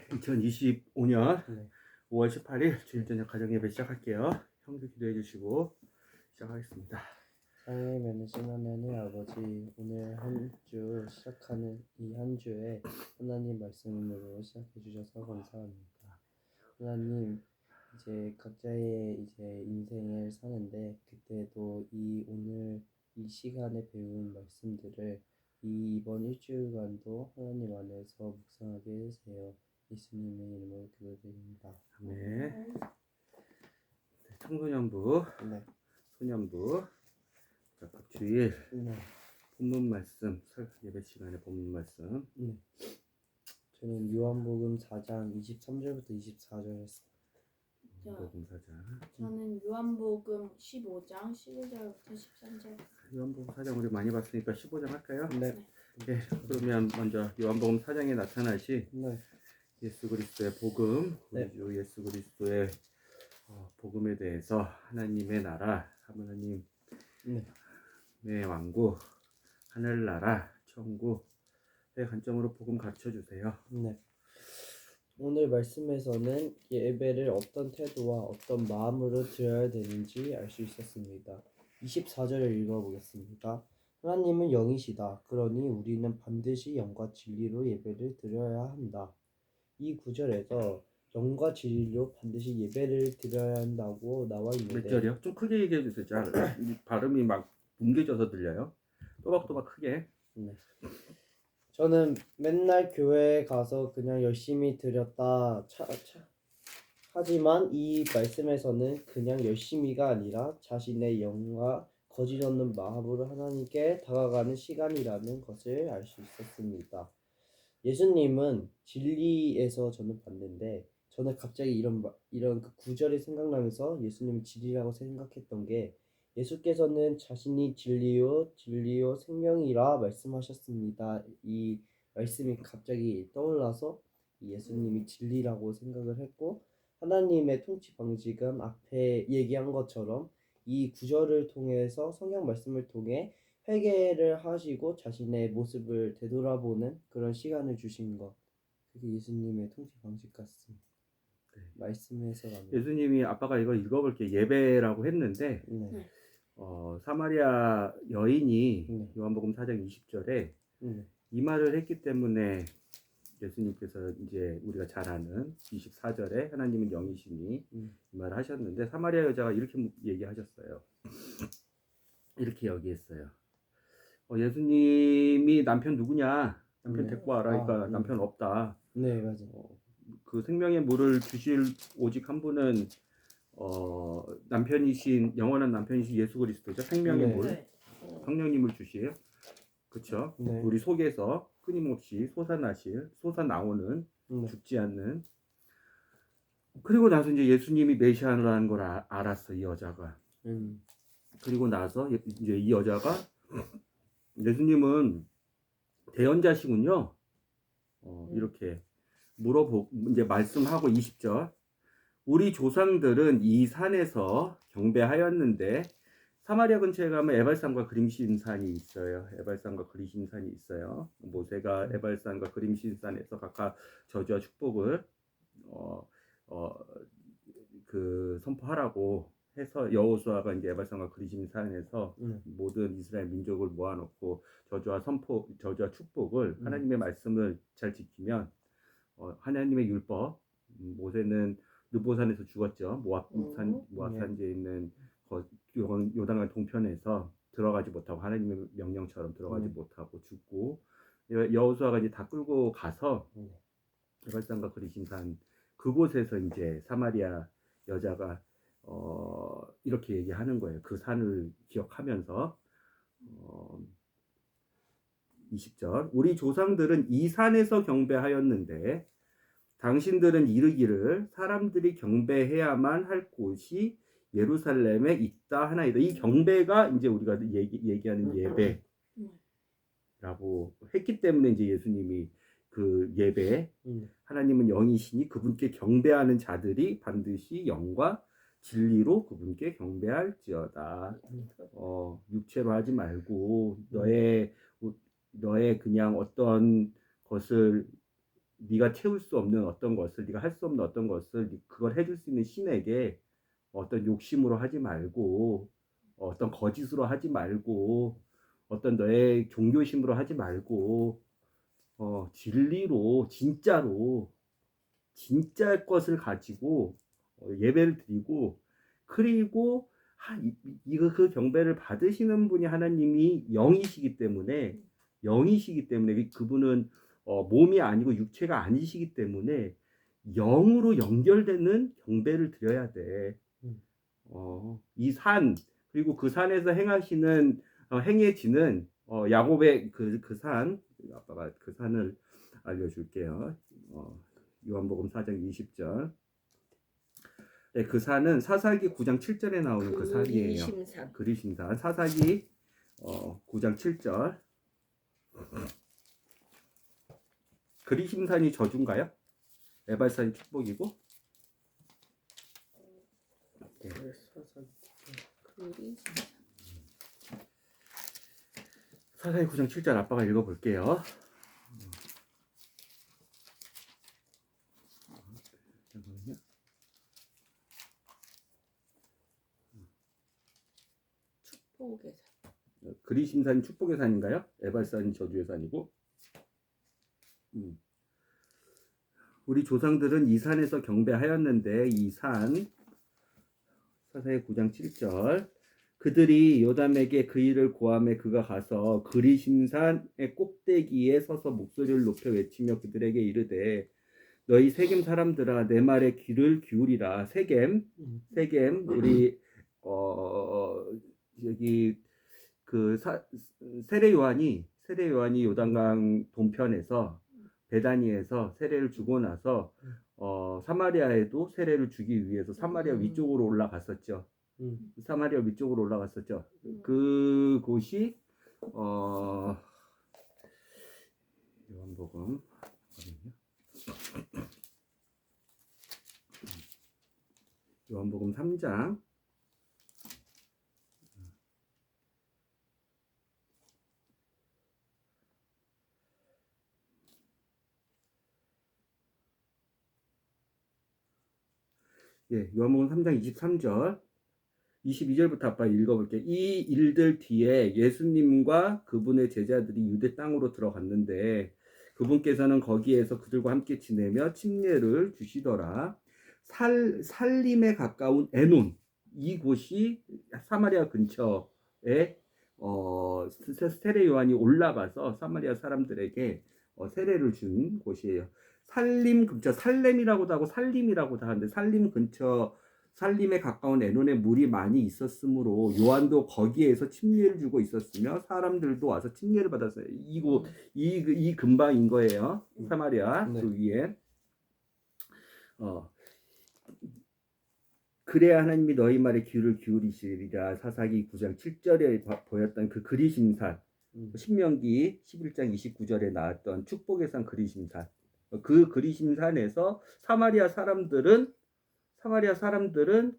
2025년 네. 5월 18일 주일 저녁 가정 예배 시작할게요. 형도 기도해 주시고 시작하겠습니다. 사랑의 면으신 하나님 아버지, 오늘 한 주 시작하는 이 한 주에 하나님 말씀으로 시작해 주셔서 감사합니다. 하나님, 이제 각자의 이제 인생을 사는데 그때도 이 오늘 이 시간에 배운 말씀들을 이번 일주일간도 하나님 안에서 묵상하게 해주세요. 예수님의 이름으로 기도드립니다. 네. 청소년부, 네. 소년부, 각 주일 네. 본문 말씀, 예배 시간에 본문 말씀. 네. 저는 요한복음 4장 23절부터 24절 했습니다. 요한복음 4장. 저는 요한복음 15장 11절부터 13절. 요한복음 4장 우리 많이 봤으니까 15장 할까요? 네. 네. 그러면 먼저 요한복음 4장에 나타나신 네. 예수 그리스도의 복음, 우리 네. 주 예수 그리스도의 복음에 대해서 하나님의 나라, 하나님의 네. 왕국, 하늘나라, 천국의 관점으로 복음 가르쳐 주세요. 네. 오늘 말씀에서는 예배를 어떤 태도와 어떤 마음으로 드려야 되는지 알 수 있었습니다. 24절을 읽어보겠습니다. 하나님은 영이시다. 그러니 우리는 반드시 영과 진리로 예배를 드려야 한다. 이 구절에서 영과 진리로 반드시 예배를 드려야 한다고 나와 있는데 몇 절이요? 좀 크게 얘기해 주세요. 잘 발음이 막 뭉개져서 들려요. 또박또박 크게. 네. 저는 맨날 교회에 가서 그냥 열심히 드렸다 하지만 이 말씀에서는 그냥 열심히가 아니라 자신의 영과 거짓 없는 마음으로 하나님께 다가가는 시간이라는 것을 알 수 있었습니다. 예수님은 진리에서 저는 봤는데 저는 갑자기 이런 그 구절이 생각나면서 예수님이 진리라고 생각했던 게 예수께서는 자신이 진리요 생명이라 말씀하셨습니다. 이 말씀이 갑자기 떠올라서 예수님이 진리라고 생각을 했고 하나님의 통치 방식은 앞에 얘기한 것처럼 이 구절을 통해서 성경 말씀을 통해 회개를 하시고 자신의 모습을 되돌아보는 그런 시간을 주신 것, 그게 예수님의 통치 방식 같습니다. 네. 말씀에서라면 예수님이 아빠가 이거 읽어볼게 예배라고 했는데 네. 사마리아 여인이 네. 요한복음 4장 20절에 네. 이 말을 했기 때문에 예수님께서 이제 우리가 잘 아는 24절에 하나님은 영이시니 이 말을 하셨는데 사마리아 여자가 이렇게 얘기하셨어요. 이렇게 얘기했어요. 예수님이 남편 누구냐? 남편 데리고 와라. 그러니까 남편 없다. 네, 맞아요. 그 생명의 물을 주실 오직 한 분은 남편이신 영원한 남편이신 예수 그리스도죠. 생명의 네. 물, 성령님을 주실. 그렇죠? 네. 우리 속에서 끊임없이 솟아나오는 죽지 않는. 그리고 나서 이제 예수님이 메시아라는 걸 알았어, 이 여자가. 그리고 나서 이제 이 여자가 예수님은 대언자시군요. 이렇게 이제 말씀하고 20절. 우리 조상들은 이 산에서 경배하였는데 사마리아 근처에 가면 에발산과 그림신산이 있어요. 에발산과 그림신산이 있어요. 모세가 에발산과 그림신산에서 각각 저주와 축복을 그 선포하라고 해서 여호수아가 이제 에발산과 그림신산에서 모든 이스라엘 민족을 모아놓고 저주와 축복을 하나님의 말씀을 잘 지키면 하나님의 율법, 모세는 느보산에서 죽었죠. 모압산지에 있는 요단강 동편에서 들어가지 못하고 하나님의 명령처럼 들어가지 못하고 죽고 여호수아가 이제 다 끌고 가서 에발산과 그리신산 그곳에서 이제 사마리아 여자가 이렇게 얘기하는 거예요. 그 산을 기억하면서 20절 우리 조상들은 이 산에서 경배하였는데 당신들은 이르기를 사람들이 경배해야만 할 곳이 예루살렘에 있다 하나이다. 이 경배가 이제 우리가 얘기하는 예배라고 했기 때문에 이제 예수님이 그 예배 하나님은 영이시니 그분께 경배하는 자들이 반드시 영과 진리로 그분께 경배할지어다. 육체로 하지 말고 너의 그냥 어떤 것을 네가 채울 수 없는 어떤 것을, 네가 할 수 없는 어떤 것을 그걸 해줄 수 있는 신에게 어떤 욕심으로 하지 말고, 어떤 거짓으로 하지 말고, 어떤 너의 종교심으로 하지 말고, 진리로, 진짜로, 진짜 것을 가지고 예배를 드리고, 그리고 그 경배를 받으시는 분이 하나님이 영이시기 때문에 그분은 몸이 아니고 육체가 아니시기 때문에 영으로 연결되는 경배를 드려야 돼. 이 산, 그리고 그 산에서 행하시는 행해지는 야곱의 그 산, 아빠가 그 산을 알려줄게요. 요한복음 4장 20절. 네, 그 산은 사사기 9장 7절에 나오는 그 산이에요. 그리심산. 그리심산. 사사기 9장 7절. 그리심산이 저주인가요? 에발산이 축복이고? 네. 그리심산. 사사기 9장 7절 아빠가 읽어볼게요. 잠깐만요. 축복의 산. 그리심산이 축복의 산인가요? 에발산이 저주의 산이고? 우리 조상들은 이 산에서 경배하였는데 이 산, 사사기 9장 7절, 그들이 요담에게 그 일을 고하매 그가 가서 그리심산의 꼭대기에 서서 목소리를 높여 외치며 그들에게 이르되 너희 세겜 사람들아 내 말에 귀를 기울이라. 세겜 우리 여기 그 세례 요한이 요단강 동편에서 베다니에서 세례를 주고 나서 사마리아에도 세례를 주기 위해서 사마리아 위쪽으로 올라갔었죠. 사마리아 위쪽으로 올라갔었죠. 그곳이 요한복음 요한복음 3장 요한복음 3장 23절 22절부터 아빠 읽어볼게요. 이 일들 뒤에 예수님과 그분의 제자들이 유대 땅으로 들어갔는데 그분께서는 거기에서 그들과 함께 지내며 침례를 주시더라. 살림에 가까운 에논, 이곳이 사마리아 근처에 세례 요한이 올라가서 사마리아 사람들에게 세례를 준 곳이에요. 살림 근처, 살렘이라고도 하고 살림이라고도 하는데 살림 근처, 살림에 가까운 에논에 물이 많이 있었으므로 요한도 거기에서 침례를 주고 있었으며 사람들도 와서 침례를 받았어요. 이곳 이 근방인 거예요. 사마리아 네. 그 위에. 그래야 하나님이 너희 말에 귀를 기울이시리라. 사사기 9장 7절에 보였던 그 그리심산, 신명기 11장 29절에 나왔던 축복의 산 그리심산. 그 그리심산에서 사마리아 사람들은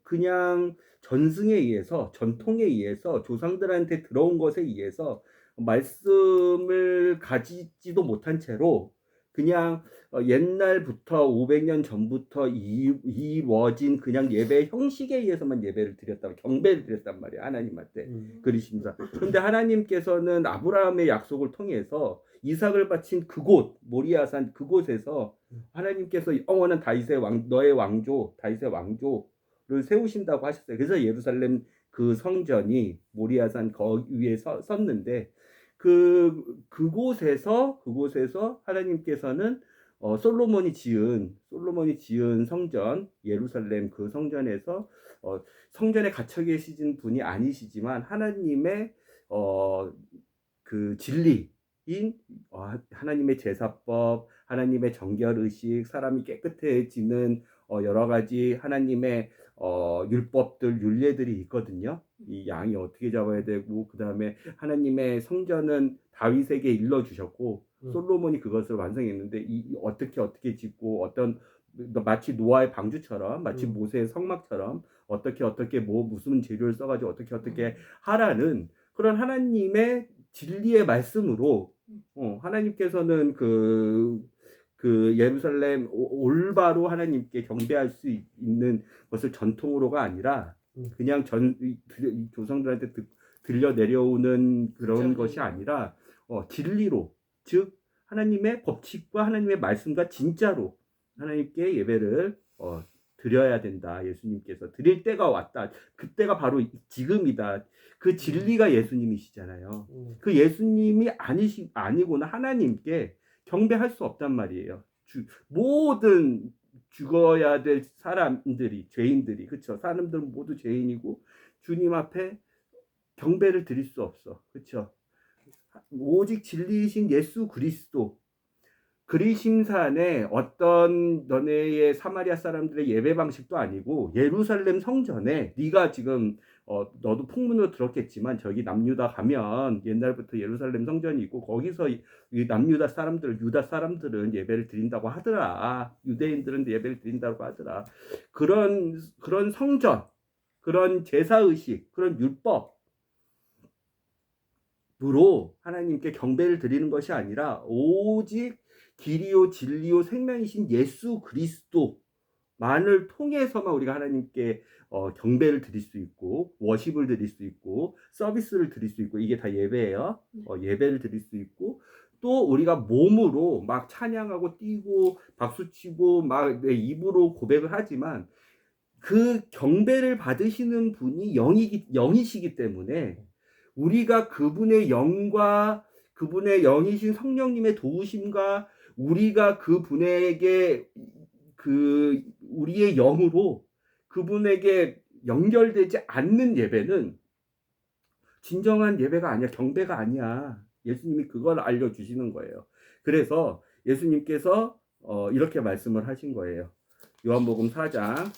그냥 전승에 의해서, 전통에 의해서, 조상들한테 들어온 것에 의해서 말씀을 가지지도 못한 채로 그냥 옛날부터 500년 전부터 이루어진 그냥 예배 형식에 의해서만 예배를 드렸단, 경배를 드렸단 말이에요. 하나님한테. 그리심산. 근데 하나님께서는 아브라함의 약속을 통해서 이삭을 바친 그곳, 모리아산 그곳에서 하나님께서 영원한 너의 왕조, 다윗의 왕조를 세우신다고 하셨어요. 그래서 예루살렘 그 성전이 모리아산 거기 위에 섰는데 그곳에서 하나님께서는 솔로몬이 지은 성전, 예루살렘 그 성전에서 성전에 갇혀 계신 분이 아니시지만 하나님의 그 진리인 하나님의 제사법, 하나님의 정결의식, 사람이 깨끗해지는 여러 가지 하나님의 율법들, 율례들이 있거든요. 이 양이 어떻게 잡아야 되고, 그 다음에 하나님의 성전은 다윗에게 일러주셨고 솔로몬이 그것을 완성했는데 어떻게 짓고, 어떤 마치 노아의 방주처럼, 마치 모세의 성막처럼 어떻게 무슨 재료를 써가지고 어떻게 하라는 그런 하나님의 진리의 말씀으로 하나님께서는 그 그 예루살렘 올바로 하나님께 경배할 수 있는 것을 전통으로가 아니라 그냥 이 조상들한테 들려 내려오는 그런 진짜로. 것이 아니라 진리로, 즉 하나님의 법칙과 하나님의 말씀과 진짜로 하나님께 예배를 드려야 된다. 예수님께서 드릴 때가 왔다. 그때가 바로 지금이다. 그 진리가 예수님이시잖아요. 그 예수님이 아니고는 하나님께 경배할 수 없단 말이에요. 모든 죽어야 될 사람들이, 죄인들이, 그렇죠? 사람들은 모두 죄인이고 주님 앞에 경배를 드릴 수 없어. 그렇죠? 오직 진리이신 예수 그리스도, 그리심산에 어떤 너네의 사마리아 사람들의 예배 방식도 아니고 예루살렘 성전에, 네가 지금 너도 풍문으로 들었겠지만 저기 남유다 가면 옛날부터 예루살렘 성전이 있고 거기서 이 남유다 사람들, 유다 사람들은 예배를 드린다고 하더라. 유대인들은 예배를 드린다고 하더라. 그런 성전, 그런 제사의식, 그런 율법 으로 하나님께 경배를 드리는 것이 아니라 오직 길이요 진리요 생명이신 예수 그리스도만을 통해서만 우리가 하나님께 경배를 드릴 수 있고, 워십을 드릴 수 있고, 서비스를 드릴 수 있고, 이게 다 예배예요. 예배를 드릴 수 있고, 또 우리가 몸으로 막 찬양하고 뛰고 박수치고 막 내 입으로 고백을 하지만 그 경배를 받으시는 분이 영이시기 때문에 우리가 그분의 영과 그분의 영이신 성령님의 도우심과 우리가 그분에게 우리의 영으로 그분에게 연결되지 않는 예배는 진정한 예배가 아니야. 경배가 아니야. 예수님이 그걸 알려주시는 거예요. 그래서 예수님께서 이렇게 말씀을 하신 거예요. 요한복음 4장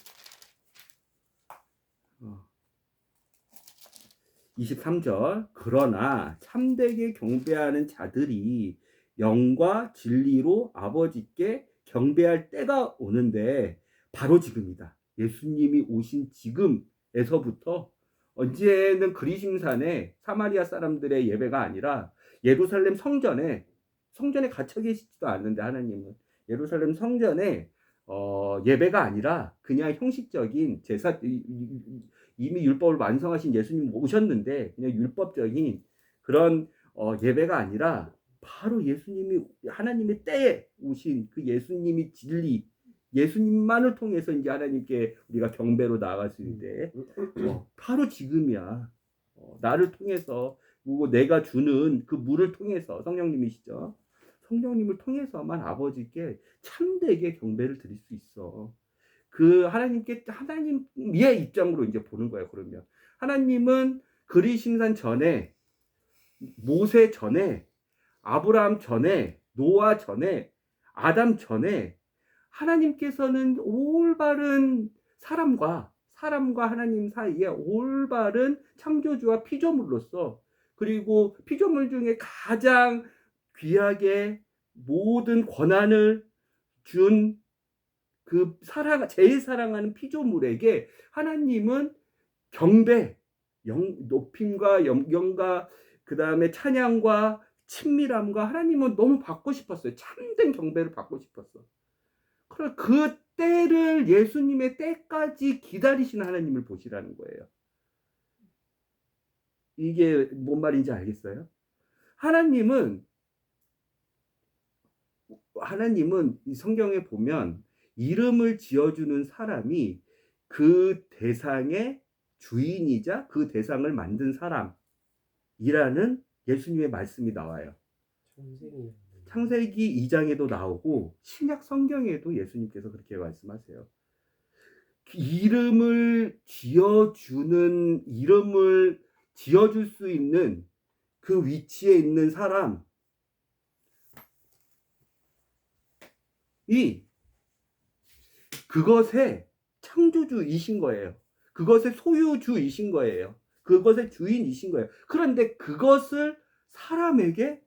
23절. 그러나 참되게 경배하는 자들이 영과 진리로 아버지께 경배할 때가 오는데 바로 지금이다. 예수님이 오신 지금에서부터, 언제는 그리심산에 사마리아 사람들의 예배가 아니라 예루살렘 성전에 갇혀 계시지도 않는데 하나님은 예루살렘 성전에 예배가 아니라 그냥 형식적인 제사, 이미 율법을 완성하신 예수님 오셨는데 그냥 율법적인 그런 예배가 아니라 바로 예수님이 하나님의 때에 오신 그 예수님이 진리, 예수님만을 통해서 이제 하나님께 우리가 경배로 나아갈 수 있는데 바로 지금이야. 나를 통해서, 그리고 내가 주는 그 물을 통해서, 성령님이시죠. 성령님을 통해서만 아버지께 참되게 경배를 드릴 수 있어. 그 하나님의 입장으로 이제 보는 거예요. 그러면 하나님은 그리심산 전에, 모세 전에, 아브라함 전에, 노아 전에, 아담 전에 하나님께서는 올바른 사람과 하나님 사이에 올바른 창조주와 피조물로서, 그리고 피조물 중에 가장 귀하게 모든 권한을 준 그 제일 사랑하는 피조물에게 하나님은 경배, 높임과 영광과 그 다음에 찬양과 친밀함과 하나님은 너무 받고 싶었어요. 참된 경배를 받고 싶었어. 그럼 그 때를, 예수님의 때까지 기다리시는 하나님을 보시라는 거예요. 이게 뭔 말인지 알겠어요? 하나님은 이 성경에 보면 이름을 지어주는 사람이 그 대상의 주인이자 그 대상을 만든 사람이라는 예수님의 말씀이 나와요. 창세기 2장에도 나오고 신약 성경에도 예수님께서 그렇게 말씀하세요. 이름을 지어줄 수 있는 그 위치에 있는 사람이 그것의 창조주이신 거예요. 그것의 소유주이신 거예요. 그것의 주인이신 거예요. 그런데 그것을 사람에게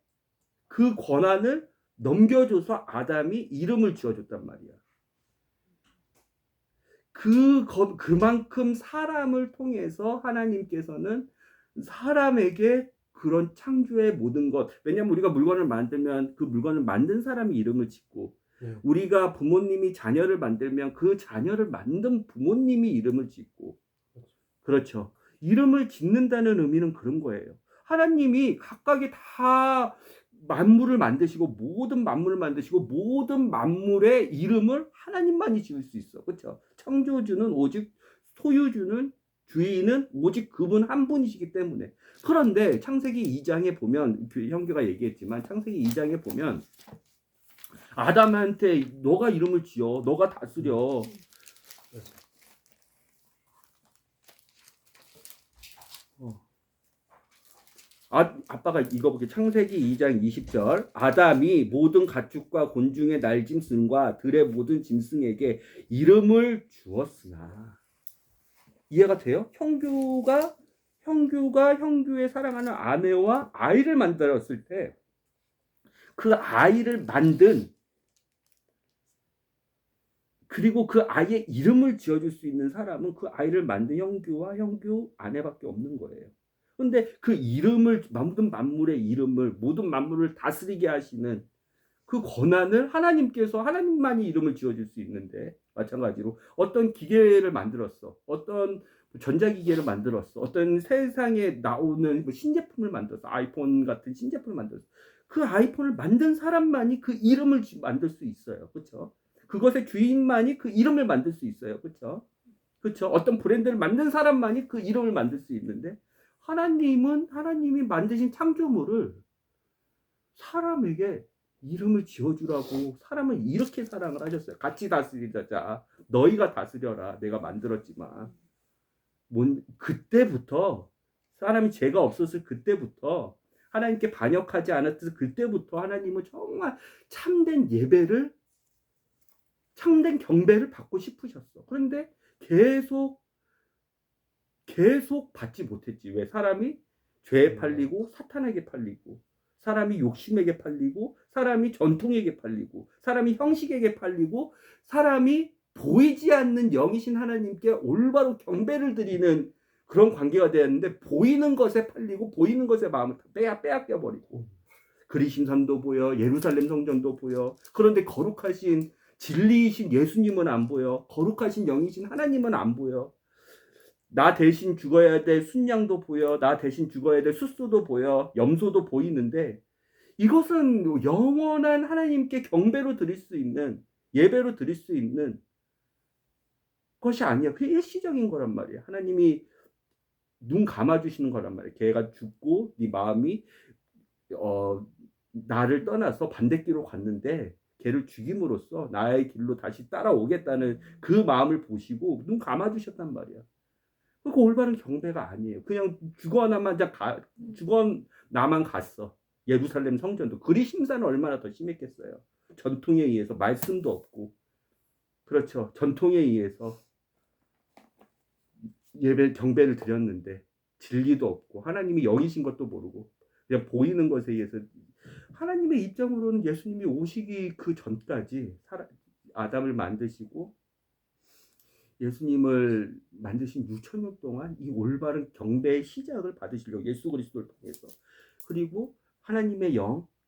그 권한을 넘겨줘서 아담이 이름을 지어줬단 말이야. 그만큼 사람을 통해서 하나님께서는 사람에게 그런 창조의 모든 것, 왜냐하면 우리가 물건을 만들면 그 물건을 만든 사람이 이름을 짓고 우리가 부모님이 자녀를 만들면 그 자녀를 만든 부모님이 이름을 짓고, 그렇죠. 이름을 짓는다는 의미는 그런 거예요. 하나님이 각각이 다 만물을 만드시고 모든 만물을 만드시고 모든 만물의 이름을 하나님만이 지을 수 있어. 그렇죠? 창조주는 오직 소유주는 주인은 오직 그분 한 분이시기 때문에. 그런데 창세기 2장에 보면 형규가 얘기했지만 창세기 2장에 보면 아담한테 너가 이름을 지어. 너가 다스려. 아빠가 읽어볼게. 창세기 2장 20절. 아담이 모든 가축과 곤충의 날짐승과 들의 모든 짐승에게 이름을 주었으나. 이해가 돼요? 형규가 형규의 사랑하는 아내와 아이를 만들었을 때 그 아이를 만든, 그리고 그 아이의 이름을 지어줄 수 있는 사람은 그 아이를 만든 형규와 형규 아내밖에 없는 거예요. 근데 그 이름을, 모든 만물의 이름을, 모든 만물을 다스리게 하시는 그 권한을 하나님께서, 하나님만이 이름을 지어줄 수 있는데, 마찬가지로 어떤 기계를 만들었어. 어떤 전자기계를 만들었어. 어떤 세상에 나오는 신제품을 만들었어. 아이폰 같은 신제품을 만들었어. 그 아이폰을 만든 사람만이 그 이름을 만들 수 있어요. 그렇죠? 그것의 주인만이 그 이름을 만들 수 있어요. 그렇죠? 그렇죠? 어떤 브랜드를 만든 사람만이 그 이름을 만들 수 있는데, 하나님이 만드신 창조물을 사람에게 이름을 지어주라고 사람을 이렇게 사랑을 하셨어요. 같이 다스리자. 너희가 다스려라. 내가 만들었지만. 그때부터, 사람이 죄가 없었을 그때부터, 하나님께 반역하지 않았을 그때부터 하나님은 정말 참된 예배를, 참된 경배를 받고 싶으셨어. 그런데 계속 받지 못했지. 왜? 사람이 죄에 팔리고 사탄에게 팔리고, 사람이 욕심에게 팔리고, 사람이 전통에게 팔리고, 사람이 형식에게 팔리고, 사람이 보이지 않는 영이신 하나님께 올바로 경배를 드리는 그런 관계가 되었는데, 보이는 것에 팔리고 보이는 것에 마음을 빼앗겨 버리고, 그리심산도 보여, 예루살렘 성전도 보여. 그런데 거룩하신 진리이신 예수님은 안 보여. 거룩하신 영이신 하나님은 안 보여. 나 대신 죽어야 될 순양도 보여. 나 대신 죽어야 될 숫소도 보여. 염소도 보이는데, 이것은 영원한 하나님께 경배로 드릴 수 있는, 예배로 드릴 수 있는 것이 아니야. 그게 일시적인 거란 말이야. 하나님이 눈 감아주시는 거란 말이야. 걔가 죽고 네 마음이 나를 떠나서 반대길로 갔는데 걔를 죽임으로써 나의 길로 다시 따라오겠다는 그 마음을 보시고 눈 감아주셨단 말이야. 그거 올바른 경배가 아니에요. 그냥 죽어나만 갔어. 예루살렘 성전도. 그리심사는 얼마나 더 심했겠어요. 전통에 의해서 말씀도 없고, 그렇죠. 전통에 의해서 예배 경배를 드렸는데 진리도 없고 하나님이 영이신 것도 모르고 그냥 보이는 것에 의해서. 하나님의 입장으로는 예수님이 오시기 그 전까지 아담을 만드시고 예수님을 만드신 6,000년 동안 이 올바른 경배의 시작을 받으시려고 예수 그리스도를 통해서, 그리고 하나님의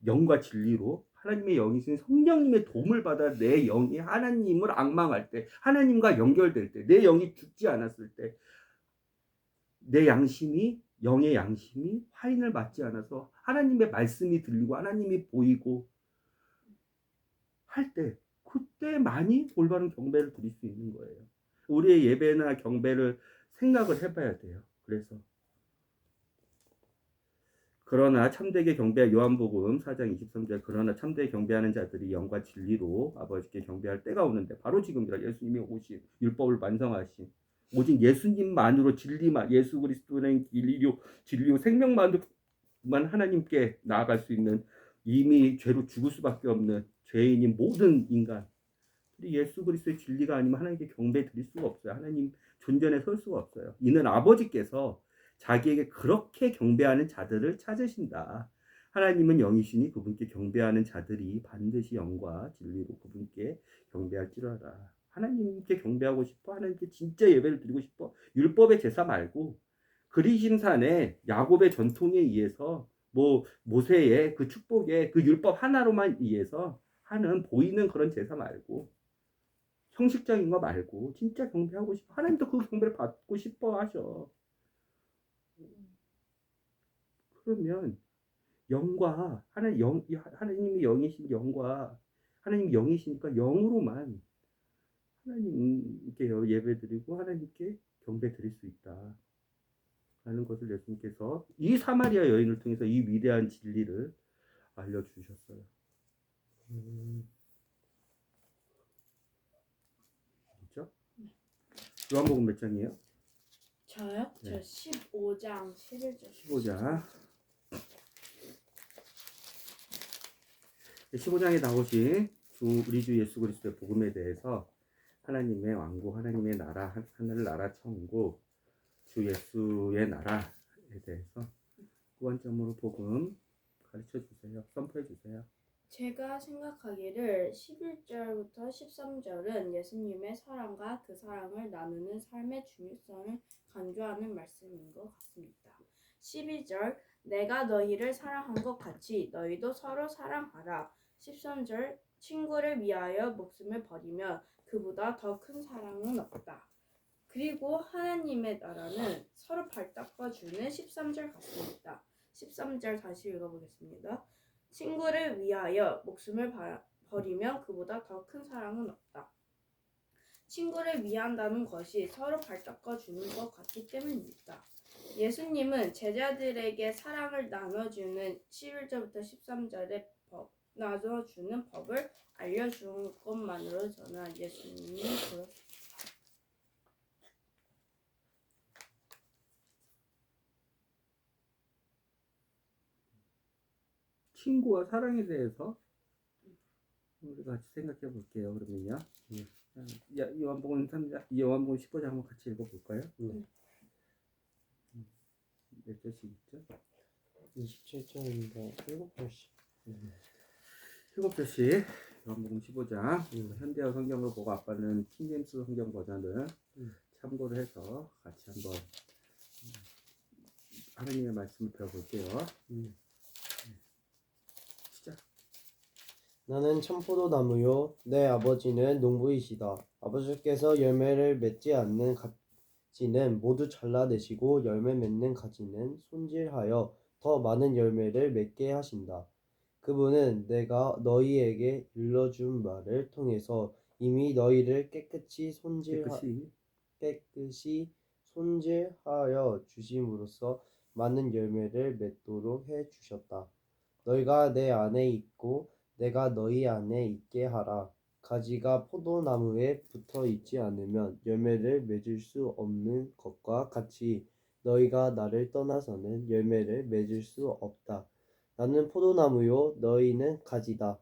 영과 진리로 하나님의 영이신 성령님의 도움을 받아 내 영이 하나님을 앙망할 때, 하나님과 연결될 때, 내 영이 죽지 않았을 때, 내 영의 양심이 화인을 맞지 않아서 하나님의 말씀이 들리고 하나님이 보이고 할 때, 그때만이 올바른 경배를 드릴 수 있는 거예요. 우리의 예배나 경배를 생각을 해봐야 돼요. 그러나 참되게 경배, 요한복음 4장 23절, 그러나 참되게 경배하는 자들이 영과 진리로 아버지께 경배할 때가 오는데 바로 지금이라. 예수님이 오신, 율법을 완성하신, 오직 예수님만으로, 진리만, 예수 그리스도는 진리요 생명만으로만 하나님께 나아갈 수 있는, 이미 죄로 죽을 수밖에 없는 죄인인 모든 인간, 예수 그리스도의 진리가 아니면 하나님께 경배 드릴 수가 없어요. 하나님 존전에 설 수가 없어요. 이는 아버지께서 자기에게 그렇게 경배하는 자들을 찾으신다. 하나님은 영이시니 그분께 경배하는 자들이 반드시 영과 진리로 그분께 경배할지어다. 하나님께 경배하고 싶어? 하나님께 진짜 예배를 드리고 싶어? 율법의 제사 말고 그리심산의 야곱의 전통에 의해서, 모세의 그 축복에 그 율법 하나로만 의해서 하는 보이는 그런 제사 말고 형식적인 거 말고 진짜 경배하고 싶어. 하나님도 그 경배를 받고 싶어 하셔. 그러면 영과 하나님이 영이신 영과 하나님이 영이시니까 영으로만 하나님께 예배드리고 하나님께 경배드릴 수 있다. 라는 것을 예수님께서 이 사마리아 여인을 통해서 이 위대한 진리를 알려주셨어요. 그렇죠? 요한복음 몇 장이에요? 저요? 네. 저 15장 11절 15장. 15장에 나오신 우리 주 예수 그리스도의 복음에 대해서 하나님의 왕국, 하나님의 나라, 하늘 나라 천국, 주 예수의 나라에 대해서 구원점으로 복음 가르쳐 주세요. 선포해 주세요. 제가 생각하기를 11절부터 13절은 예수님의 사랑과 그 사랑을 나누는 삶의 중요성을 강조하는 말씀인 것 같습니다. 12절 내가 너희를 사랑한 것 같이 너희도 서로 사랑하라. 13절 친구를 위하여 목숨을 버리면 그보다 더 큰 사랑은 없다. 그리고 하나님의 나라는 서로 발닦아주는 13절 같습니다. 13절 다시 읽어보겠습니다. 친구를 위하여 목숨을 버리면 그보다 더 큰 사랑은 없다. 친구를 위한다는 것이 서로 발닦아 주는 것 같기 때문입니다. 예수님은 제자들에게 사랑을 나눠주는 11절부터 13절의 나눠주는 법을 알려준 것만으로 저는 예수님이 그렇습니다. 친구와 사랑에 대해서 우리 같이 생각해 볼게요. 그러면요. 요한복음 3장, 요한복음 15장 한번 같이 읽어 볼까요? 몇 절씩 있죠? 27절입니다. 7절씩. 7절씩 요한복음 15장 현대어 성경을 보고 아빠는 킹제임스 성경 버전을 참고를 해서 같이 한번 하나님의 말씀을 배워볼게요. 시작. 나는 참포도나무요 내 아버지는 농부이시다. 아버지께서 열매를 맺지 않는 가지는 모두 잘라내시고 열매 맺는 가지는 손질하여 더 많은 열매를 맺게 하신다. 그분은 내가 너희에게 일러준 말을 통해서 이미 너희를 깨끗이 손질하여 주심으로써 많은 열매를 맺도록 해 주셨다. 너희가 내 안에 있고 내가 너희 안에 있게 하라. 가지가 포도나무에 붙어 있지 않으면 열매를 맺을 수 없는 것과 같이 너희가 나를 떠나서는 열매를 맺을 수 없다. 나는 포도나무요 너희는 가지다.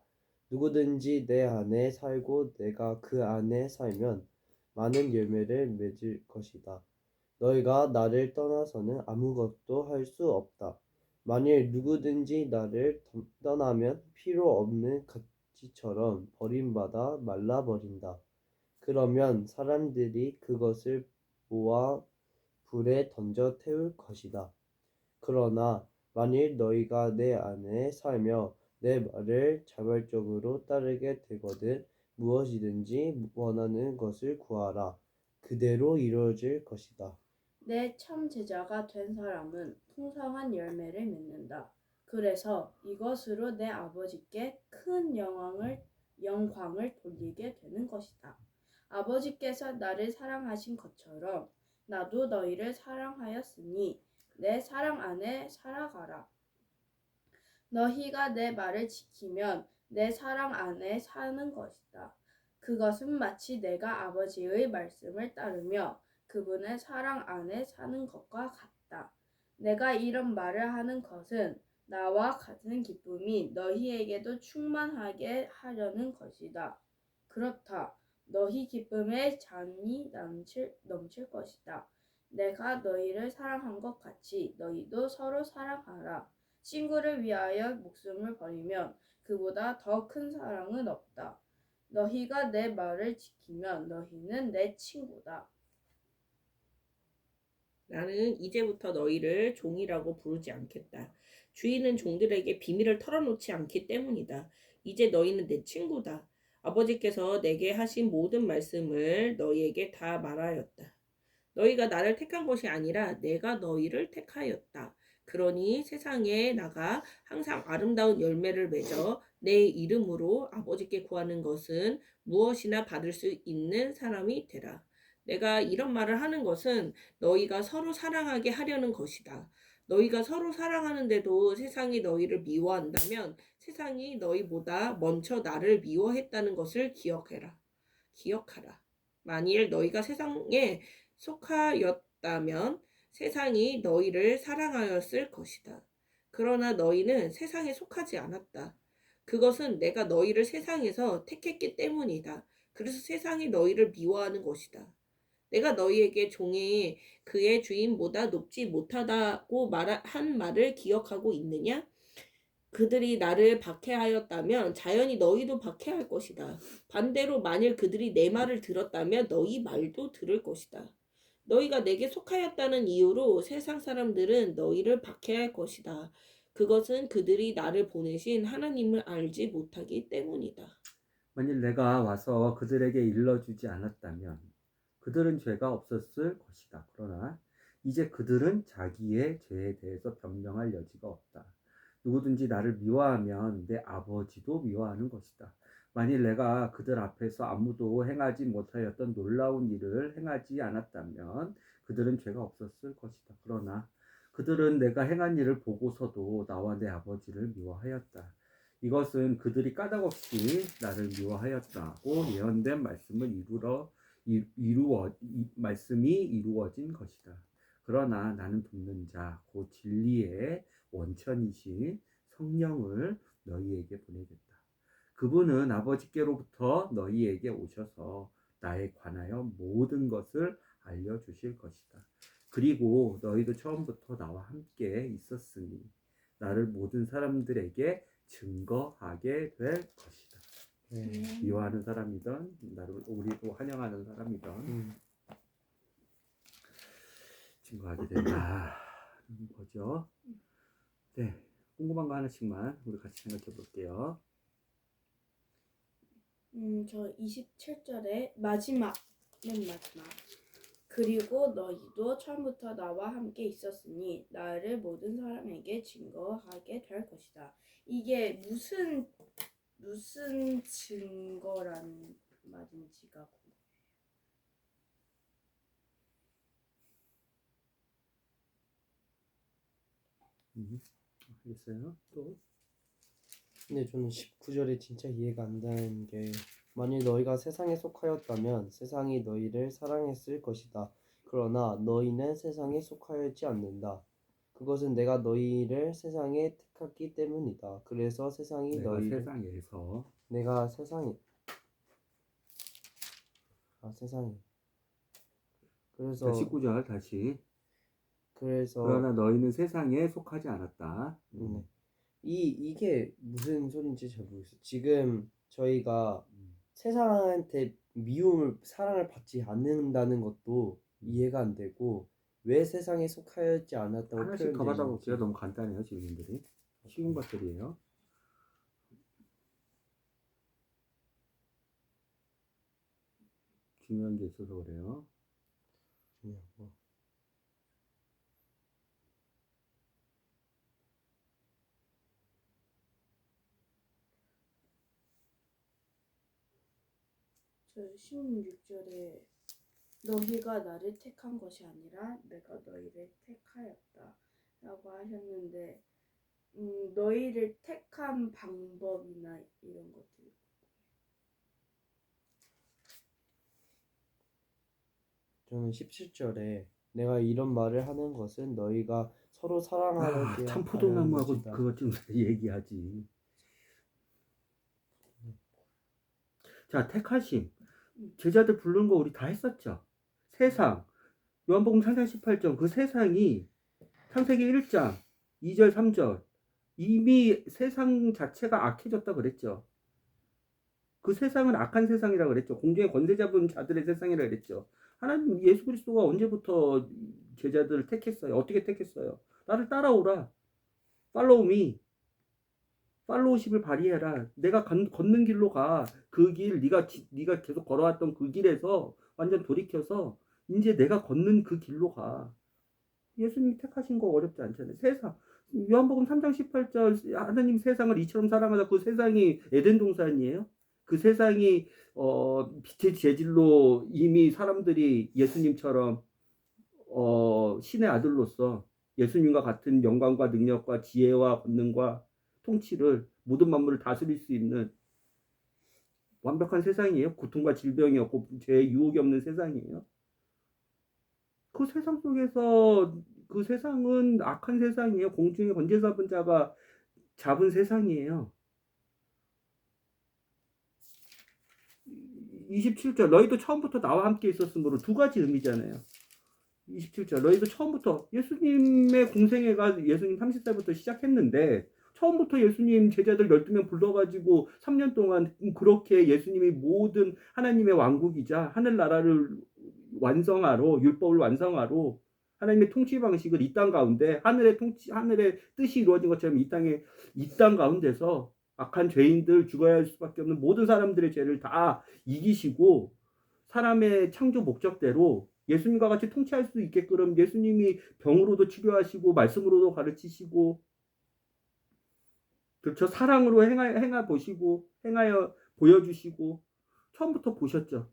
누구든지 내 안에 살고 내가 그 안에 살면 많은 열매를 맺을 것이다. 너희가 나를 떠나서는 아무것도 할 수 없다. 만일 누구든지 나를 떠나면 필요 없는 가지처럼 버림받아 말라버린다. 그러면 사람들이 그것을 모아 불에 던져 태울 것이다. 그러나 만일 너희가 내 안에 살며 내 말을 자발적으로 따르게 되거든 무엇이든지 원하는 것을 구하라. 그대로 이루어질 것이다. 내 참 제자가 된 사람은 풍성한 열매를 맺는다. 그래서 이것으로 내 아버지께 큰 영광을 돌리게 되는 것이다. 아버지께서 나를 사랑하신 것처럼 나도 너희를 사랑하였으니 내 사랑 안에 살아가라. 너희가 내 말을 지키면 내 사랑 안에 사는 것이다. 그것은 마치 내가 아버지의 말씀을 따르며 그분의 사랑 안에 사는 것과 같다. 내가 이런 말을 하는 것은 나와 같은 기쁨이 너희에게도 충만하게 하려는 것이다. 그렇다. 너희 기쁨의 잔이 넘칠 것이다. 내가 너희를 사랑한 것 같이 너희도 서로 사랑하라. 친구를 위하여 목숨을 버리면 그보다 더 큰 사랑은 없다. 너희가 내 말을 지키면 너희는 내 친구다. 나는 이제부터 너희를 종이라고 부르지 않겠다. 주인은 종들에게 비밀을 털어놓지 않기 때문이다. 이제 너희는 내 친구다. 아버지께서 내게 하신 모든 말씀을 너희에게 다 말하였다. 너희가 나를 택한 것이 아니라 내가 너희를 택하였다. 그러니 세상에 나가 항상 아름다운 열매를 맺어 내 이름으로 아버지께 구하는 것은 무엇이나 받을 수 있는 사람이 되라. 내가 이런 말을 하는 것은 너희가 서로 사랑하게 하려는 것이다. 너희가 서로 사랑하는데도 세상이 너희를 미워한다면 세상이 너희보다 먼저 나를 미워했다는 것을 기억하라. 만일 너희가 세상에 속하였다면 세상이 너희를 사랑하였을 것이다. 그러나 너희는 세상에 속하지 않았다. 그것은 내가 너희를 세상에서 택했기 때문이다. 그래서 세상이 너희를 미워하는 것이다. 내가 너희에게 종이 그의 주인보다 높지 못하다고 한 말을 기억하고 있느냐? 그들이 나를 박해하였다면 자연히 너희도 박해할 것이다. 반대로 만일 그들이 내 말을 들었다면 너희 말도 들을 것이다. 너희가 내게 속하였다는 이유로 세상 사람들은 너희를 박해할 것이다. 그것은 그들이 나를 보내신 하나님을 알지 못하기 때문이다. 만일 내가 와서 그들에게 일러주지 않았다면 그들은 죄가 없었을 것이다. 그러나 이제 그들은 자기의 죄에 대해서 변명할 여지가 없다. 누구든지 나를 미워하면 내 아버지도 미워하는 것이다. 만일 내가 그들 앞에서 아무도 행하지 못하였던 놀라운 일을 행하지 않았다면 그들은 죄가 없었을 것이다. 그러나 그들은 내가 행한 일을 보고서도 나와 내 아버지를 미워하였다. 이것은 그들이 까닭없이 나를 미워하였다고 예언된 말씀을 말씀이 이루어진 것이다. 그러나 나는 돕는 자, 곧 진리의 원천이신 성령을 너희에게 보내겠다. 그분은 아버지께로부터 너희에게 오셔서 나에 관하여 모든 것을 알려주실 것이다. 그리고 너희도 처음부터 나와 함께 있었으니 나를 모든 사람들에게 증거하게 될 것이다. 미워하는 사람이든 나를 우리도 환영하는 사람이든 증거하게 된다는 거죠. 네, 궁금한 거 하나씩만 우리 같이 생각해 볼게요. 저 27절에 맨 마지막. 그리고 너희도 처음부터 나와 함께 있었으니 나를 모든 사람에게 증거하게 될 것이다. 이게 무슨 증거라는 말인지가 알겠어요? 또 근데 저는 19절에 진짜 이해가 안 되는 게 만일 너희가 세상에 속하였다면 세상이 너희를 사랑했을 것이다. 그러나 너희는 세상에 속하였지 않는다. 그것은 내가 너희를 세상에 택했기 때문이다. 그래서 세상이 내가 너희를 세상에서 내가 세상에 세상에 그래서 19절 다시 그래서 그러나 너희는 세상에 속하지 않았다. 이게 무슨 소린지 잘 모르겠어요. 지금 저희가 세상한테 사랑을 받지 않는다는 것도 이해가 안 되고 왜 세상에 속하였지 않았다고 하나씩 더 받아볼게요. 표현되는지. 너무 간단해요. 질문들이 쉬운 것들이에요. 중요한 게 있어서 그래요. 중요한 거. 저 16절에 너희가 나를 택한 것이 아니라 내가 너희를 택하였다 라고 하셨는데 너희를 택한 방법이나 이런 것들. 저는 17절에 내가 이런 말을 하는 것은 너희가 서로 사랑하게 참 하려는 포도나무하고 것이다. 그것 좀 얘기하지. 자, 택하심. 제자들 부르는 거 우리 다 했었죠. 세상. 요한복음 3장 18절. 그 세상이 창세기 1장 2절 3절. 이미 세상 자체가 악해졌다 그랬죠. 그 세상은 악한 세상이라 그랬죠. 공중의 권세 잡은 자들의 세상이라 그랬죠. 하나님 예수 그리스도가 언제부터 제자들을 택했어요? 어떻게 택했어요? 나를 따라오라. 팔로우 미. 팔로우십을 발휘해라. 내가 걷는 길로 가. 그 길, 네가 계속 걸어왔던 그 길에서 완전 돌이켜서 이제 내가 걷는 그 길로 가. 예수님이 택하신 거 어렵지 않잖아요. 세상. 요한복음 3장 18절 하나님 세상을 이처럼 사랑하다. 그 세상이 에덴 동산이에요. 그 세상이 빛의 재질로 이미 사람들이 예수님처럼 신의 아들로서 예수님과 같은 영광과 능력과 지혜와 권능과 통치를 모든 만물을 다스릴 수 있는 완벽한 세상이에요. 고통과 질병이 없고 죄의 유혹이 없는 세상이에요. 그 세상 속에서 그 세상은 악한 세상이에요. 공중의 권세 잡은 자가 잡은 세상이에요. 27절 너희도 처음부터 나와 함께 있었으므로 두 가지 의미잖아요. 27절 너희도 처음부터 예수님의 공생애가 예수님 30살부터 시작했는데 처음부터 예수님 제자들 12명 불러가지고 3년 동안 그렇게 예수님이 모든 하나님의 왕국이자 하늘나라를 완성하러 율법을 완성하러 하나님의 통치 방식을 이 땅 가운데 하늘의 뜻이 이루어진 것처럼 이 땅 가운데서 악한 죄인들 죽어야 할 수밖에 없는 모든 사람들의 죄를 다 이기시고 사람의 창조 목적대로 예수님과 같이 통치할 수 있게끔 예수님이 병으로도 치료하시고 말씀으로도 가르치시고 그렇죠. 사랑으로 행하여 보여주시고 처음부터 보셨죠.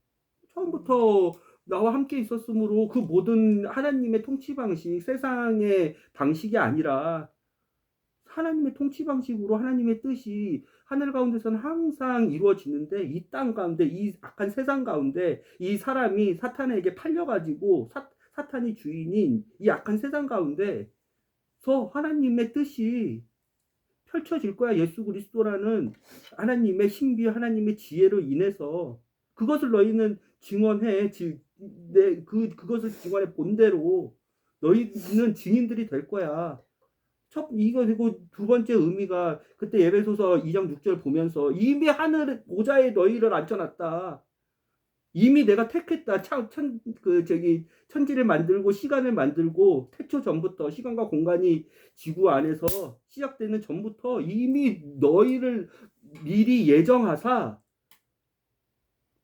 처음부터 나와 함께 있었으므로 그 모든 하나님의 통치 방식, 세상의 방식이 아니라 하나님의 통치 방식으로 하나님의 뜻이 하늘 가운데서는 항상 이루어지는데 이 땅 가운데 이 악한 세상 가운데 이 사람이 사탄에게 팔려가지고 사탄이 주인인 이 악한 세상 가운데서 하나님의 뜻이 펼쳐질 거야. 예수 그리스도라는 하나님의 신비, 하나님의 지혜로 인해서 그것을 너희는 증언해. 그것을 증언해 본대로 너희는 증인들이 될 거야. 이거 되고 두 번째 의미가 그때 에베소서 2장 6절 보면서 이미 하늘 보좌에 너희를 앉혀놨다. 이미 내가 택했다. 천지를 만들고 시간을 만들고 태초 전부터 시간과 공간이 지구 안에서 시작되는 전부터 이미 너희를 미리 예정하사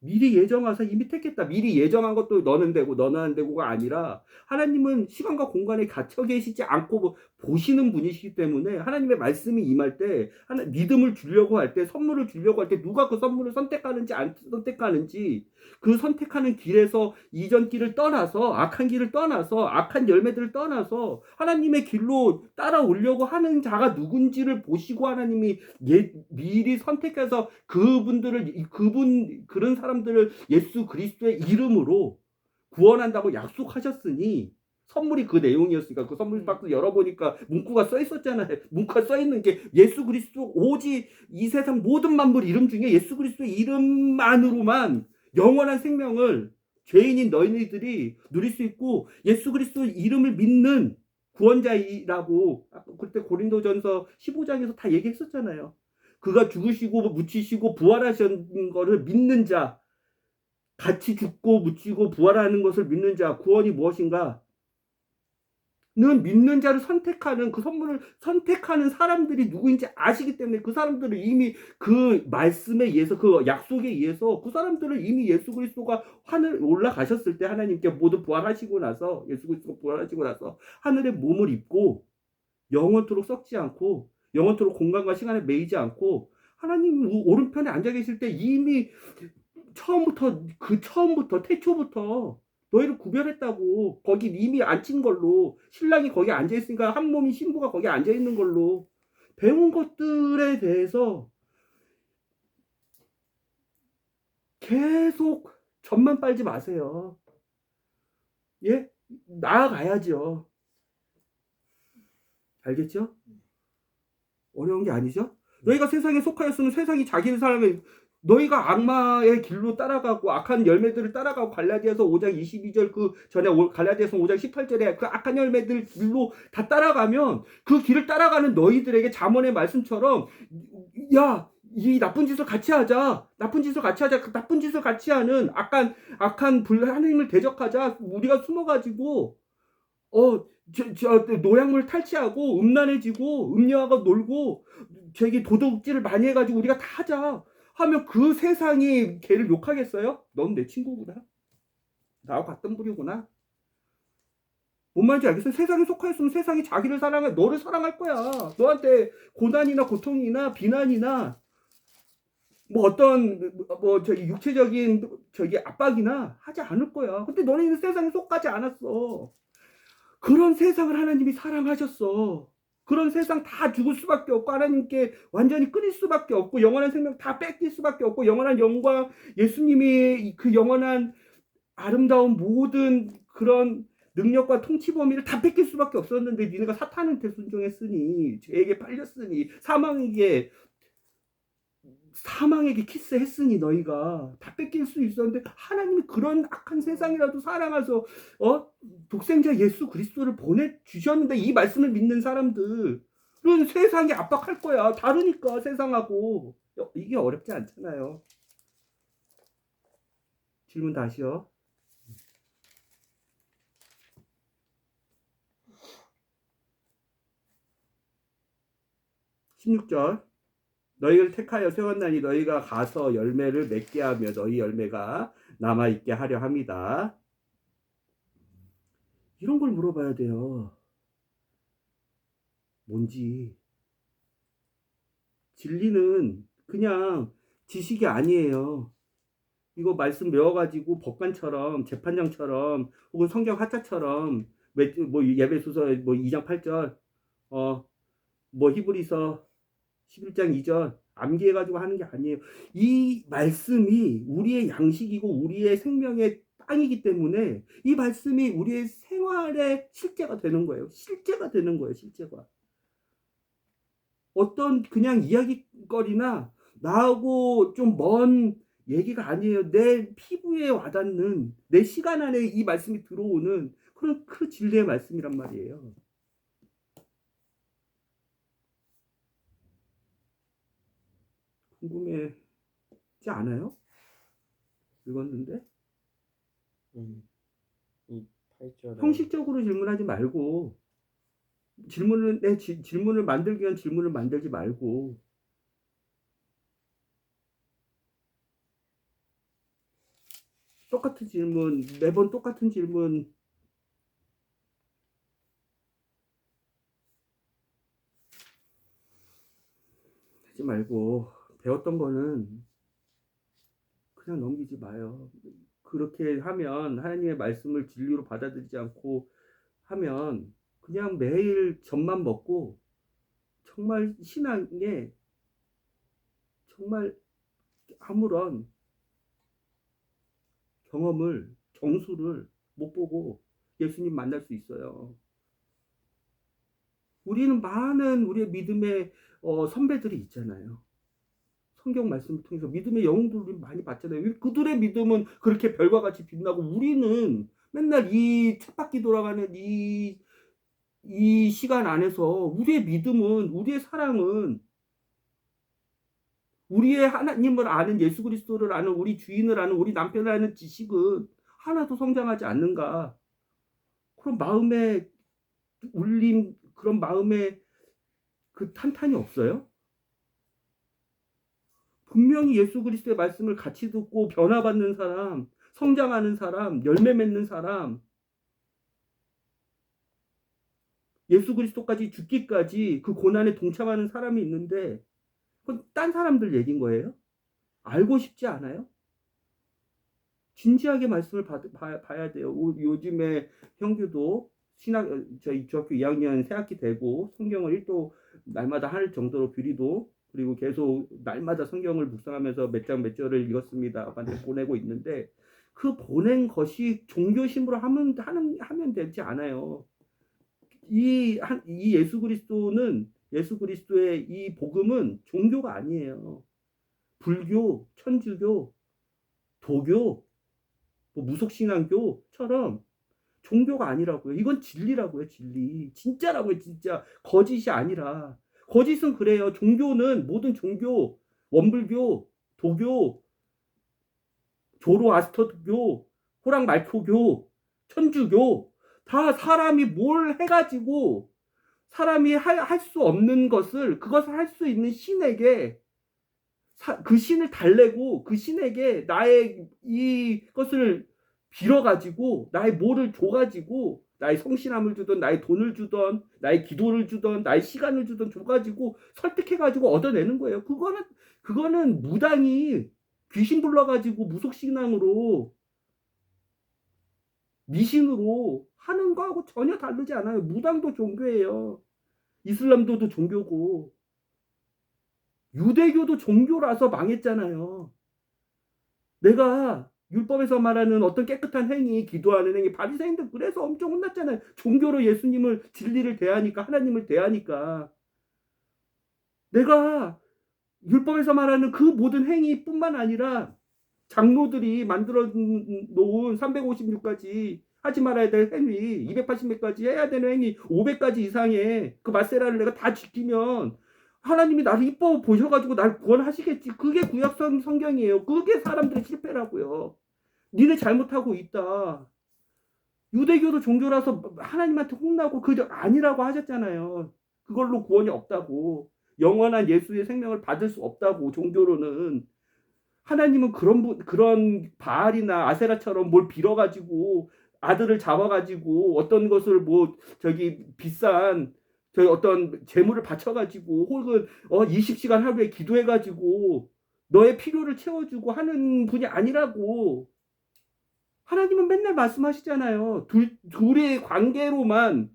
이미 택했다. 미리 예정한 것도 너는 안 되고가 아니라 하나님은 시간과 공간에 갇혀 계시지 않고 보시는 분이시기 때문에 하나님의 말씀이 임할 때 믿음을 주려고 할 때 선물을 주려고 할 때 누가 그 선물을 선택하는지 안 선택하는지 그 선택하는 길에서 이전 길을 떠나서 악한 길을 떠나서 악한 열매들을 떠나서 하나님의 길로 따라오려고 하는 자가 누군지를 보시고 하나님이 미리 선택해서 그런 사람들을 예수 그리스도의 이름으로 구원한다고 약속하셨으니 선물이 그 내용이었으니까 그 선물 박스 열어보니까 문구가 써 있었잖아요. 문구가 써 있는 게 예수 그리스도 오직 이 세상 모든 만물 이름 중에 예수 그리스도의 이름만으로만 영원한 생명을 죄인인 너희들이 누릴 수 있고 예수 그리스도 이름을 믿는 구원자이라고 그때 고린도전서 15장에서 다 얘기했었잖아요. 그가 죽으시고 묻히시고 부활하신 거를 믿는 자, 같이 죽고 묻히고 부활하는 것을 믿는 자, 구원이 무엇인가? 는 믿는 자를 선택하는 그 선물을 선택하는 사람들이 누구인지 아시기 때문에 그 사람들을 이미 그 말씀에 의해서 그 약속에 의해서 그 사람들을 이미 예수 그리스도가 하늘 올라가셨을 때 하나님께 모두 부활하시고 나서 예수 그리스도가 부활하시고 나서 하늘의 몸을 입고 영원토록 썩지 않고 영원토록 공간과 시간에 매이지 않고 하나님 오른편에 앉아 계실 때 이미 처음부터 태초부터 너희를 구별했다고. 거기 이미 앉힌 걸로 신랑이 거기 앉아 있으니까 한 몸인 신부가 거기 앉아 있는 걸로 배운 것들에 대해서 계속 전만 빨지 마세요. 예? 나아가야죠. 알겠죠? 어려운 게 아니죠? 너희가 세상에 속하였으면 세상이 자기 사람을 너희가 악마의 길로 따라가고 악한 열매들을 따라가고 갈라디아서 5장 22절 그 전에 갈라디아서 5장 18절에 그 악한 열매들 길로 다 따라가면 그 길을 따라가는 너희들에게 잠언의 말씀처럼 야, 이 나쁜 짓을 같이 하자. 나쁜 짓을 같이 하는 악한 하나님을 대적하자. 우리가 숨어가지고 노약물 탈취하고 음란해지고 음녀하고 놀고 저기 도둑질을 많이 해가지고 우리가 다 하자 하면 그 세상이 걔를 욕하겠어요? 넌 내 친구구나. 나하고 같은 부류구나. 뭔 말인지 알겠어요? 세상에 속하였으면 세상이 자기를 사랑해, 너를 사랑할 거야. 너한테 고난이나 고통이나 비난이나 뭐 어떤 저기 육체적인 저기 압박이나 하지 않을 거야. 근데 너네는 세상에 속하지 않았어. 그런 세상을 하나님이 사랑하셨어. 그런 세상 다 죽을 수밖에 없고 하나님께 완전히 끊일 수밖에 없고 영원한 생명 다 뺏길 수밖에 없고 영원한 영광 예수님이 그 영원한 아름다운 모든 그런 능력과 통치 범위를 다 뺏길 수밖에 없었는데 니네가 사탄한테 순종했으니 죄에게 팔렸으니 사망에게 키스했으니 너희가 다 뺏길 수 있었는데 하나님이 그런 악한 세상이라도 사랑해서 독생자 예수 그리스도를 보내주셨는데 이 말씀을 믿는 사람들은 세상이 압박할 거야. 다르니까 세상하고. 이게 어렵지 않잖아요. 질문 다시요. 16절 너희를 택하여 세웠나니 너희가 가서 열매를 맺게 하며 너희 열매가 남아있게 하려 합니다. 이런 걸 물어봐야 돼요. 뭔지. 진리는 그냥 지식이 아니에요. 이거 말씀 외워가지고 법관처럼 재판장처럼 혹은 성경 하자처럼 뭐 예배소서 뭐 2장 8절 뭐 히브리서 11장 2절 암기해가지고 하는 게 아니에요. 이 말씀이 우리의 양식이고 우리의 생명의 땅이기 때문에 이 말씀이 우리의 생활의 실제가 되는 거예요. 실제가 되는 거예요. 실제가. 어떤 그냥 이야기거리나 나하고 좀 먼 얘기가 아니에요. 내 피부에 와닿는 내 시간 안에 이 말씀이 들어오는 그런 그 진리의 말씀이란 말이에요. 궁금해지 않아요? 읽었는데? 이 8절에 형식적으로 질문하지 말고 질문을 만들기 위한 질문을 만들지 말고 똑같은 질문 매번 똑같은 질문 하지 말고 배웠던 거는 그냥 넘기지 마요. 그렇게 하면 하나님의 말씀을 진리로 받아들이지 않고 하면 그냥 매일 젖만 먹고 정말 신앙에 정말 아무런 정수를 못 보고 예수님 만날 수 있어요. 우리는 많은 우리의 믿음의 선배들이 있잖아요. 성경 말씀을 통해서 믿음의 영웅들을 많이 봤잖아요. 그들의 믿음은 그렇게 별과 같이 빛나고 우리는 맨날 이 쳇바퀴 돌아가는 이 시간 안에서 우리의 믿음은 우리의 사랑은 우리의 하나님을 아는 예수 그리스도를 아는 우리 주인을 아는 우리 남편을 아는 지식은 하나도 성장하지 않는가. 그런 마음의 울림 그런 마음의 그 탄탄이 없어요? 분명히 예수 그리스도의 말씀을 같이 듣고 변화받는 사람, 성장하는 사람, 열매 맺는 사람, 예수 그리스도까지 죽기까지 그 고난에 동참하는 사람이 있는데 그건 딴 사람들 얘기인 거예요? 알고 싶지 않아요? 진지하게 말씀을 봐야 돼요. 요즘에 형규도 저희 중학교 2학년 새학기 되고 성경을 1도 날마다 할 정도로 뷰리도 그리고 계속 날마다 성경을 묵상하면서 몇 장 몇 절을 읽었습니다. 아빠한테 보내고 있는데 그 보낸 것이 종교심으로 하면 되지 않아요. 이 예수 그리스도의 이 복음은 종교가 아니에요. 불교, 천주교, 도교, 뭐 무속신앙교처럼 종교가 아니라고요. 이건 진리라고요. 진리. 진짜라고요. 진짜. 거짓이 아니라. 거짓은 그래요. 종교는 모든 종교, 원불교, 도교, 조로아스터교, 호랑말초교, 천주교 다 사람이 뭘 해가지고 사람이 할 수 없는 것을 그것을 할 수 있는 신에게 그 신을 달래고 그 신에게 나의 이것을 빌어가지고 나의 뭐를 줘가지고 나의 성실함을 주던 나의 돈을 주던 나의 기도를 주던 나의 시간을 주던 줘가지고 설득해가지고 얻어내는 거예요. 그거는 무당이 귀신 불러가지고 무속신앙으로 미신으로 하는 거하고 전혀 다르지 않아요. 무당도 종교예요. 이슬람도도 종교고 유대교도 종교라서 망했잖아요. 내가 율법에서 말하는 어떤 깨끗한 행위, 기도하는 행위, 바리새인들 그래서 엄청 혼났잖아요. 종교로 예수님을 진리를 대하니까 하나님을 대하니까 내가 율법에서 말하는 그 모든 행위뿐만 아니라 장로들이 만들어 놓은 356가지 하지 말아야 될 행위, 280몇가지 해야 되는 행위, 500가지 이상의 그 마세라를 내가 다 지키면 하나님이 나를 이뻐 보셔가지고 날 구원하시겠지. 그게 구약 성경이에요. 그게 사람들의 실패라고요. 니네 잘못하고 있다. 유대교도 종교라서 하나님한테 혼나고 그 아니라고 하셨잖아요. 그걸로 구원이 없다고. 영원한 예수의 생명을 받을 수 없다고 종교로는. 하나님은 그런 바알이나 아세라처럼 뭘 빌어가지고 아들을 잡아가지고 어떤 것을 뭐 저기 비싼 저희 어떤 재물을 바쳐가지고 혹은 20시간 하루에 기도해가지고 너의 필요를 채워주고 하는 분이 아니라고. 하나님은 맨날 말씀하시잖아요. 둘의 관계로만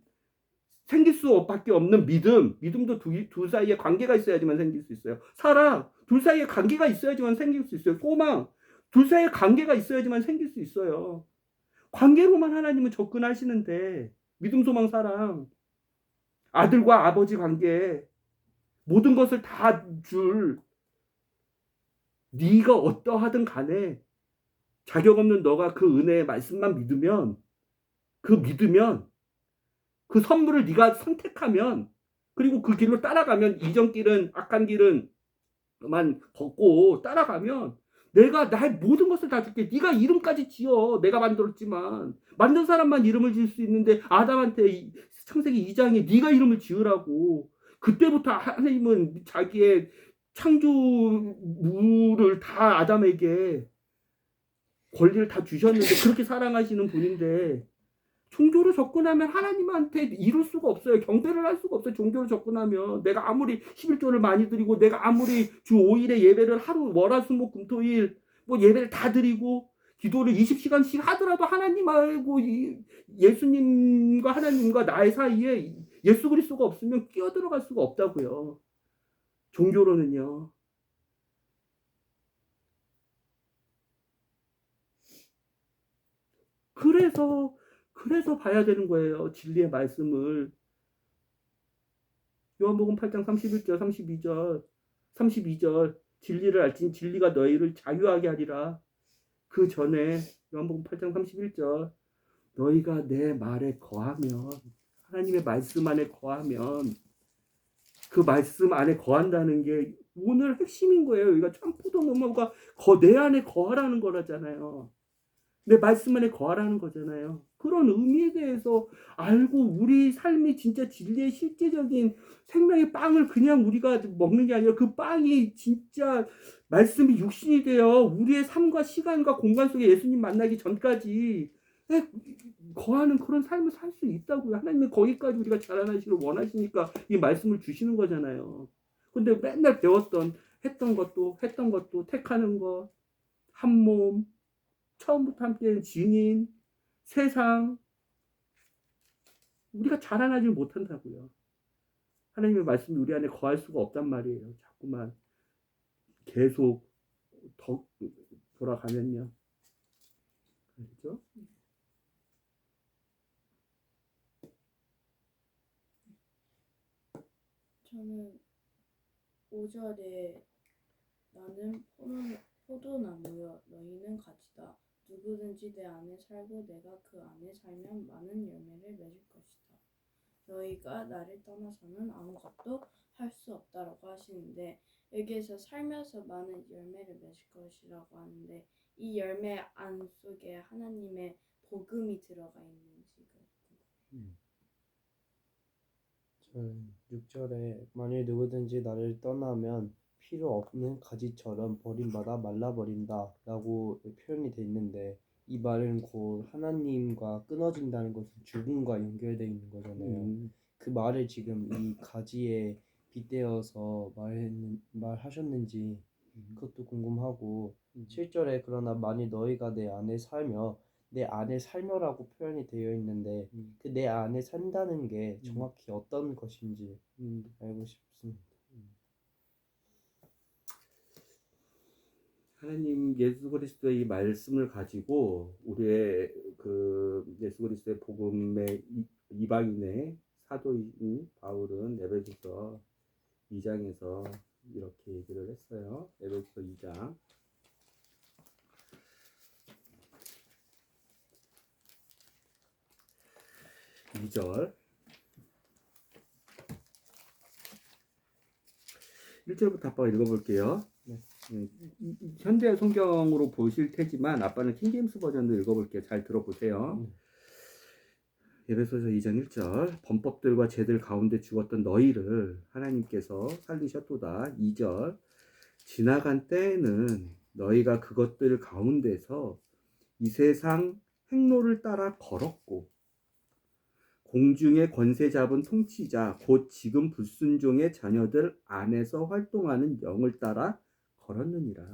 생길 수밖에 없는 믿음도 둘 사이에 관계가 있어야지만 생길 수 있어요. 사랑, 둘 사이에 관계가 있어야지만 생길 수 있어요. 소망, 둘 사이에 관계가 있어야지만 생길 수 있어요. 관계로만 하나님은 접근하시는데 믿음, 소망, 사랑, 아들과 아버지 관계, 모든 것을 다 줄 네가 어떠하든 간에 자격 없는 너가 그 은혜의 말씀만 믿으면 그 선물을 네가 선택하면 그리고 그 길로 따라가면 이전 길은 악한 길은 만 걷고 따라가면 내가 나의 모든 것을 다 줄게. 네가 이름까지 지어. 내가 만들었지만 만든 사람만 이름을 지을 수 있는데 아담한테 창세기 2장에 네가 이름을 지으라고. 그때부터 하나님은 자기의 창조물을 다 아담에게 권리를 다 주셨는데 그렇게 사랑하시는 분인데 종교로 접근하면 하나님한테 이룰 수가 없어요. 경배를 할 수가 없어요. 종교로 접근하면 내가 아무리 11조를 많이 드리고 내가 아무리 주 5일에 예배를 하루 월화수목 금토일 뭐 예배를 다 드리고 기도를 20시간씩 하더라도 하나님하고 예수님과 하나님과 나의 사이에 예수 그리스도가 없으면 끼어들어갈 수가 없다고요. 종교로는요. 그래서 봐야 되는 거예요. 진리의 말씀을. 요한복음 8장 31절, 32절 진리를 알지니 진리가 너희를 자유하게 하리라. 그 전에 요한복음 8장 31절 너희가 내 말에 거하면 하나님의 말씀 안에 거하면 그 말씀 안에 거한다는 게 오늘 핵심인 거예요. 여기가 참포도 넘어가 내 안에 거하라는 거라잖아요. 내 말씀 안에 거하라는 거잖아요. 그런 의미에 대해서 알고 우리 삶이 진짜 진리의 실제적인 생명의 빵을 그냥 우리가 먹는 게 아니라 그 빵이 진짜 말씀이 육신이 되어 우리의 삶과 시간과 공간 속에 예수님 만나기 전까지 거하는 그런 삶을 살 수 있다고요. 하나님은 거기까지 우리가 자라나시길 원하시니까 이 말씀을 주시는 거잖아요. 근데 맨날 했던 것도 택하는 것, 한 몸, 처음부터 함께한 증인, 세상 우리가 자라나지 못한다고요. 하나님의 말씀이 우리 안에 거할 수가 없단 말이에요. 자꾸만 계속 더 돌아가면요. 그렇죠? 저는 5절에 나는 포도나무여 너희는 가지다. 누구든지 내 안에 살고 내가 그 안에 살면 많은 열매를 맺을 것이다. 너희가 나를 떠나서는 아무것도 할 수 없다라고 하시는데 여기에서 살면서 많은 열매를 맺을 것이라고 하는데 이 열매 안 속에 하나님의 복음이 들어가 있는지가 6절에 만일 누구든지 나를 떠나면 필요 없는 가지처럼 버림받아 말라버린다 라고 표현이 돼 있는데, 이 말은 곧 하나님과 끊어진다는 것은 죽음과 연결되어 있는 거잖아요. 그 말을 지금 이 가지에 빗대어서 말하셨는지 그것도 궁금하고, 7절에 그러나 만일 너희가 내 안에 살며, 내 안에 살며라고 표현이 되어 있는데 그 내 안에 산다는 게 정확히 어떤 것인지 알고 싶습니다. 하나님 예수 그리스도의 이 말씀을 가지고 우리의 그 예수 그리스도의 복음의 이방인의 사도인 바울은 에베소서 2장에서 이렇게 얘기를 했어요. 에베소서 2장 2절 1절부터 아빠가 읽어볼게요. 네. 현대 성경으로 보실 테지만 아빠는 킹제임스 버전도 읽어볼게요. 잘 들어보세요. 에베소서 2장 1절 범법들과 죄들 가운데 죽었던 너희를 하나님께서 살리셨도다. 2절 지나간 때에는 너희가 그것들 가운데서 이 세상 행로를 따라 걸었고 공중의 권세 잡은 통치자 곧 지금 불순종의 자녀들 안에서 활동하는 영을 따라 걸었느니라.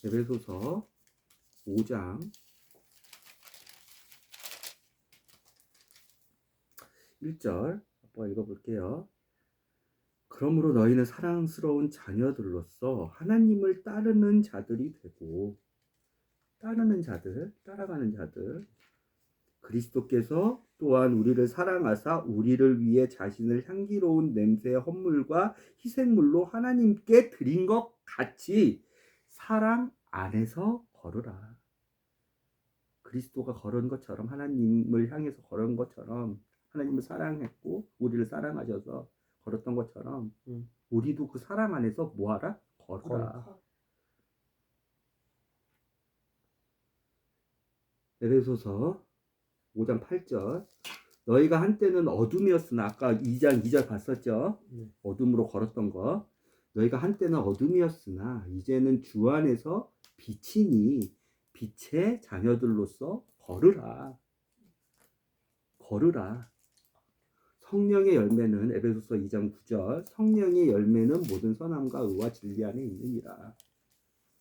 에베소서 5장 1절 아빠 읽어볼게요. 그러므로 너희는 사랑스러운 자녀들로서 하나님을 따르는 자들이 되고, 따르는 자들, 따라가는 자들, 그리스도께서 또한 우리를 사랑하사 우리를 위해 자신을 향기로운 냄새의 헌물과 희생물로 하나님께 드린 것 같이 사랑 안에서 걸으라. 그리스도가 걸은 것처럼, 하나님을 향해서 걸은 것처럼, 하나님을 사랑했고 우리를 사랑하셔서 걸었던 것처럼 우리도 그 사랑 안에서 뭐하라? 걸으라. 에베소서 5장 8절 너희가 한때는 어둠이었으나, 아까 2장 2절 봤었죠? 어둠으로 걸었던 거. 너희가 한때는 어둠이었으나 이제는 주 안에서 빛이니 빛의 자녀들로서 걸으라. 걸으라. 성령의 열매는 에베소서 2장 9절 성령의 열매는 모든 선함과 의와 진리 안에 있느니라.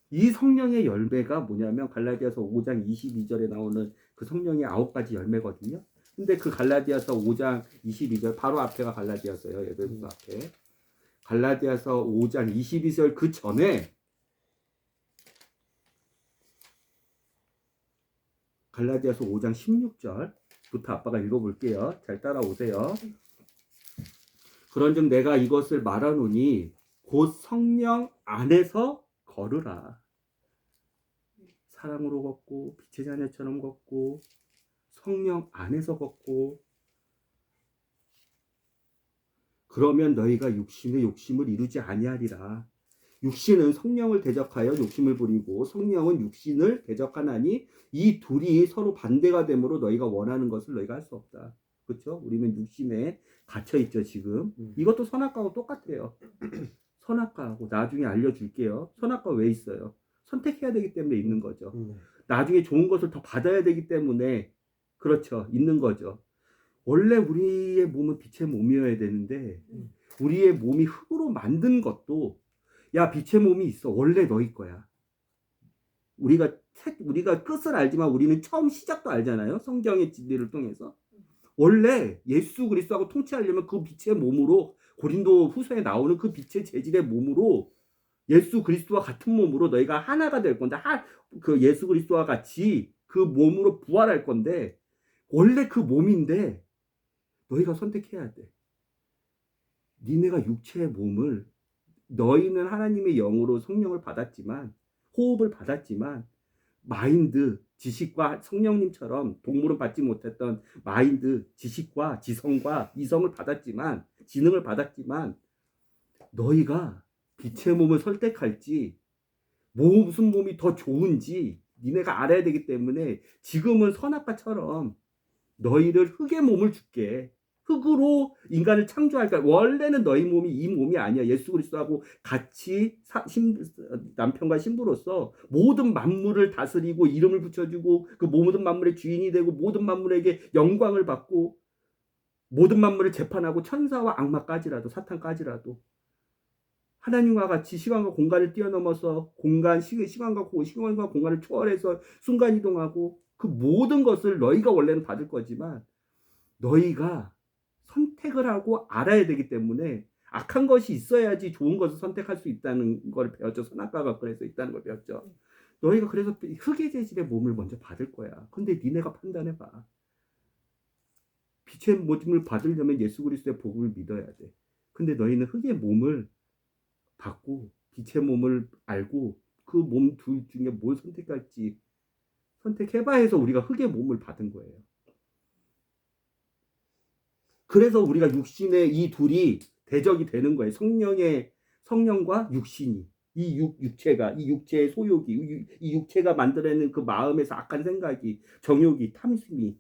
이 성령의 열매가 뭐냐면 갈라디아서 5장 22절에 나오는 그 성령의 9가지 열매거든요. 근데 그 갈라디아서 5장 22절 바로 앞에가 갈라디아서예요. 에베소서 앞에. 갈라디아서 5장 22절 그 전에 갈라디아서 5장 16절부터 아빠가 읽어볼게요. 잘 따라오세요. 그런즉 내가 이것을 말하노니 곧 성령 안에서 걸으라. 사랑으로 걷고 빛의 자녀처럼 걷고 성령 안에서 걷고, 그러면 너희가 육신의 욕심을 이루지 아니하리라. 육신은 성령을 대적하여 욕심을 부리고 성령은 육신을 대적하나니 이 둘이 서로 반대가 되므로 너희가 원하는 것을 너희가 할 수 없다. 그렇죠? 우리는 육신에 갇혀 있죠 지금. 이것도 선악과하고 똑같아요. 선악과하고 나중에 알려줄게요. 선악과 왜 있어요? 선택해야 되기 때문에 있는 거죠. 나중에 좋은 것을 더 받아야 되기 때문에 그렇죠. 있는 거죠. 원래 우리의 몸은 빛의 몸이어야 되는데 우리의 몸이 흙으로 만든 것도, 야 빛의 몸이 있어. 원래 너희 거야. 우리가 끝을 알지만 우리는 처음 시작도 알잖아요. 성경의 진리를 통해서. 원래 예수 그리스도하고 통치하려면 그 빛의 몸으로, 고린도 후서에 나오는 그 빛의 재질의 몸으로, 예수 그리스도와 같은 몸으로 너희가 하나가 될 건데, 그 예수 그리스도와 같이 그 몸으로 부활할 건데, 원래 그 몸인데 너희가 선택해야 돼. 니네가 육체의 몸을, 너희는 하나님의 영으로 성령을 받았지만, 호흡을 받았지만, 마인드, 지식과 성령님처럼 동물은 받지 못했던 마인드, 지식과 지성과 이성을 받았지만, 지능을 받았지만, 너희가 빛의 몸을 선택할지, 무슨 몸이 더 좋은지, 니네가 알아야 되기 때문에 지금은 선악과처럼 너희를 흙의 몸을 줄게. 흙으로 인간을 창조할까. 원래는 너희 몸이 이 몸이 아니야. 예수 그리스도하고 같이 남편과 신부로서 모든 만물을 다스리고 이름을 붙여주고 그 모든 만물의 주인이 되고 모든 만물에게 영광을 받고 모든 만물을 재판하고 천사와 악마까지라도 사탄까지라도 하나님과 같이 시간과 공간을 뛰어넘어서 시간과 공간을 초월해서 순간이동하고 그 모든 것을 너희가 원래는 받을 거지만 너희가 선택을 하고 알아야 되기 때문에 악한 것이 있어야지 좋은 것을 선택할 수 있다는 걸 배웠죠. 선악과가 그래서 있다는 걸 배웠죠. 너희가 그래서 흙의 재질의 몸을 먼저 받을 거야. 근데 니네가 판단해봐. 빛의 몸을 받으려면 예수 그리스도의 복음을 믿어야 돼. 근데 너희는 흙의 몸을 받고 빛의 몸을 알고 그 몸 둘 중에 뭘 선택할지 선택해봐 해서 우리가 흙의 몸을 받은 거예요. 그래서 우리가 육신의 이 둘이 대적이 되는 거예요. 성령과 육신이. 이 육체가, 이 육체의 소욕이, 이 육체가 만들어내는 그 마음에서 악한 생각이, 정욕이, 탐심이.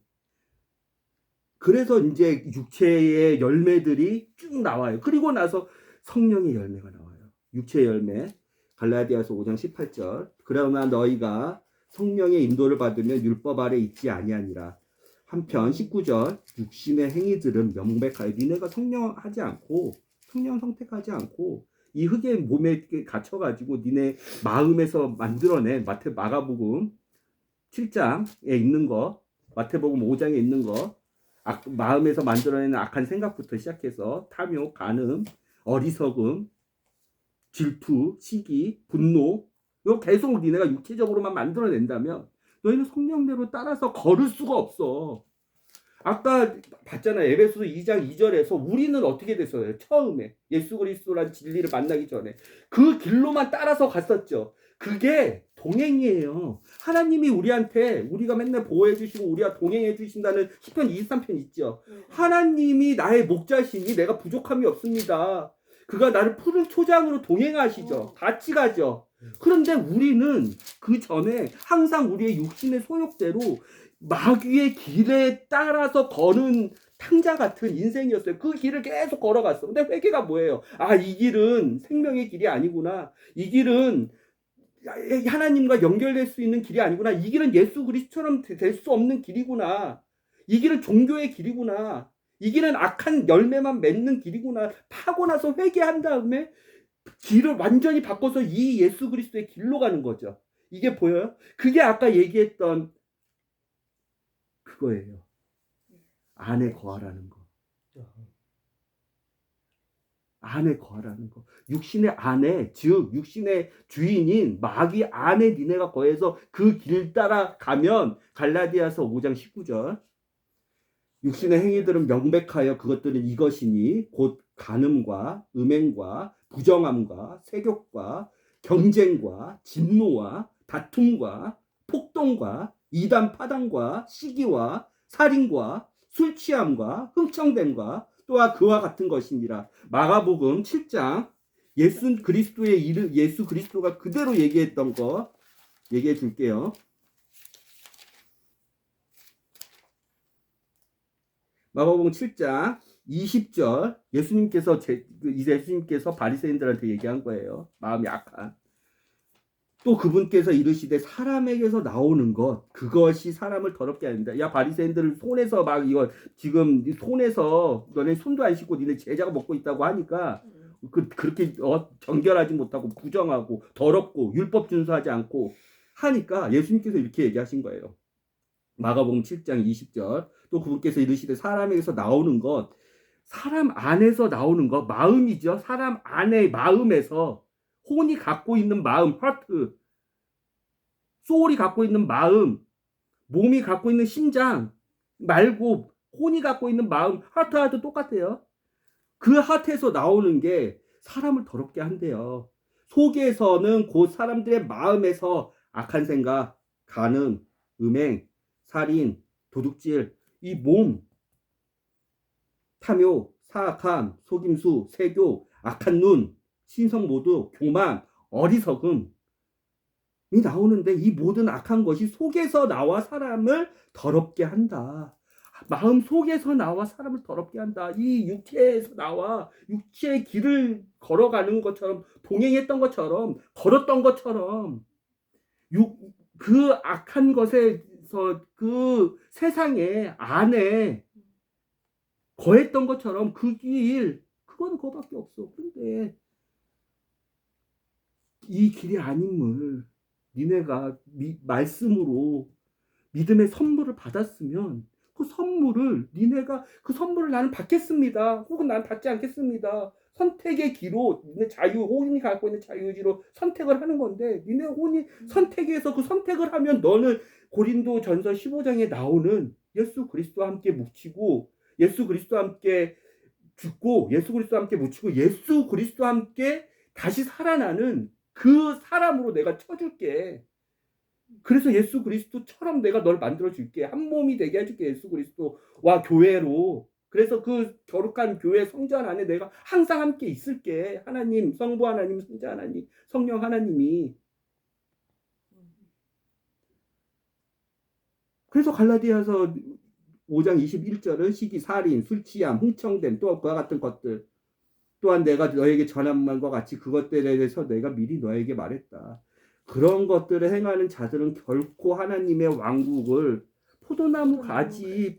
그래서 이제 육체의 열매들이 쭉 나와요. 그리고 나서 성령의 열매가 나와요. 육체의 열매. 갈라디아서 5장 18절. 그러나 너희가 성령의 인도를 받으면 율법 아래 있지 아니하니라. 한편 19절 육신의 행위들은 명백하여 니네가 성령 선택하지 않고 이 흙의 몸에 갇혀가지고 니네 마음에서 만들어낸 마가복음 7장에 있는 거 마태복음 5장에 있는 거 마음에서 만들어내는 악한 생각부터 시작해서 탐욕, 간음, 어리석음, 질투, 시기, 분노 이거 계속 니네가 육체적으로만 만들어낸다면 너희는 성령대로 따라서 걸을 수가 없어. 아까 봤잖아. 에베소서 2장 2절에서 우리는 어떻게 됐어요? 처음에 예수 그리스도란 진리를 만나기 전에 그 길로만 따라서 갔었죠. 그게 동행이에요. 하나님이 우리한테 우리가 맨날 보호해 주시고 우리와 동행해 주신다는 시편 23편 있죠. 하나님이 나의 목자시니 내가 부족함이 없습니다. 그가 나를 푸른 초장으로 동행하시죠. 같이 가죠. 그런데 우리는 그 전에 항상 우리의 육신의 소욕대로 마귀의 길에 따라서 거는 탕자 같은 인생이었어요. 그 길을 계속 걸어갔어. 근데 회개가 뭐예요? 아, 이 길은 생명의 길이 아니구나. 이 길은 하나님과 연결될 수 있는 길이 아니구나. 이 길은 예수 그리스도처럼 될 수 없는 길이구나. 이 길은 종교의 길이구나. 이 길은 악한 열매만 맺는 길이구나. 파고 나서 회개한 다음에 길을 완전히 바꿔서 이 예수 그리스도의 길로 가는 거죠. 이게 보여요? 그게 아까 얘기했던 그거예요. 안에 거하라는 거. 안에 거하라는 거. 육신의 안에, 즉 육신의 주인인 마귀 안에 니네가 거해서 그 길 따라 가면 갈라디아서 5장 19절 육신의 행위들은 명백하여 그것들은 이것이니 곧 간음과 음행과 부정함과 세욕과 경쟁과 진노와 다툼과 폭동과 이단 파당과 시기와 살인과 술 취함과 흥청됨과 또한 그와 같은 것이니라. 마가복음 7장 예수 그리스도가 그대로 얘기했던 거 얘기해 줄게요. 마가복음 7장 20절 예수님께서 바리새인들한테 얘기한 거예요. 마음이 악한. 또 그분께서 이르시되 사람에게서 나오는 것 그것이 사람을 더럽게 하는다. 야 바리새인들을 손에서 막 이거 지금 손에서 너네 손도 안 씻고 니네 제자가 먹고 있다고 하니까 그렇게 정결하지 못하고 부정하고 더럽고 율법 준수하지 않고 하니까 예수님께서 이렇게 얘기하신 거예요. 마가복음 7장 20절 또 그분께서 이르시되 사람에게서 나오는 것 사람 안에서 나오는 것 마음이죠. 사람 안에 마음에서 혼이 갖고 있는 마음, 하트, 소울이 갖고 있는 마음, 몸이 갖고 있는 심장 말고 혼이 갖고 있는 마음, 하트와도 똑같아요. 그 하트에서 나오는 게 사람을 더럽게 한대요. 속에서는 곧 사람들의 마음에서 악한 생각, 간음, 음행, 살인, 도둑질, 이 몸, 탐욕, 사악함, 속임수, 세교, 악한 눈, 신성 모독, 교만, 어리석음 나오는데 이 모든 악한 것이 속에서 나와 사람을 더럽게 한다. 마음 속에서 나와 사람을 더럽게 한다. 이 육체에서 나와 육체의 길을 걸어가는 것처럼 동행했던 것처럼 걸었던 것처럼 그 악한 것에서 그 세상에 안에 거했던 것처럼 그 길 그건 그거밖에 없어. 근데 이 길이 아님을 니네가 말씀으로 믿음의 선물을 받았으면 그 선물을 니네가 그 선물을 나는 받겠습니다. 혹은 나는 받지 않겠습니다. 선택의 기로 혼이 갖고 있는 자유의지로 선택을 하는 건데 니네 혼이 선택해서 그 선택을 하면 너는 고린도전서 15장에 나오는 예수 그리스도와 함께 묻히고 예수 그리스도와 함께 죽고 예수 그리스도와 함께 묻히고 예수 그리스도와 함께 다시 살아나는 그 사람으로 내가 쳐줄게. 그래서 예수 그리스도처럼 내가 널 만들어줄게. 한 몸이 되게 해줄게. 예수 그리스도와 교회로. 그래서 그 거룩한 교회 성전 안에 내가 항상 함께 있을게. 하나님, 성부 하나님, 성자 하나님, 성령 하나님이. 그래서 갈라디아서 5장 21절은 시기, 살인, 술 취함, 흥청됨, 또 그와 같은 것들. 또한 내가 너에게 전한 말과 같이 그것들에 대해서 내가 미리 너에게 말했다. 그런 것들을 행하는 자들은 결코 하나님의 왕국을 포도나무 가지,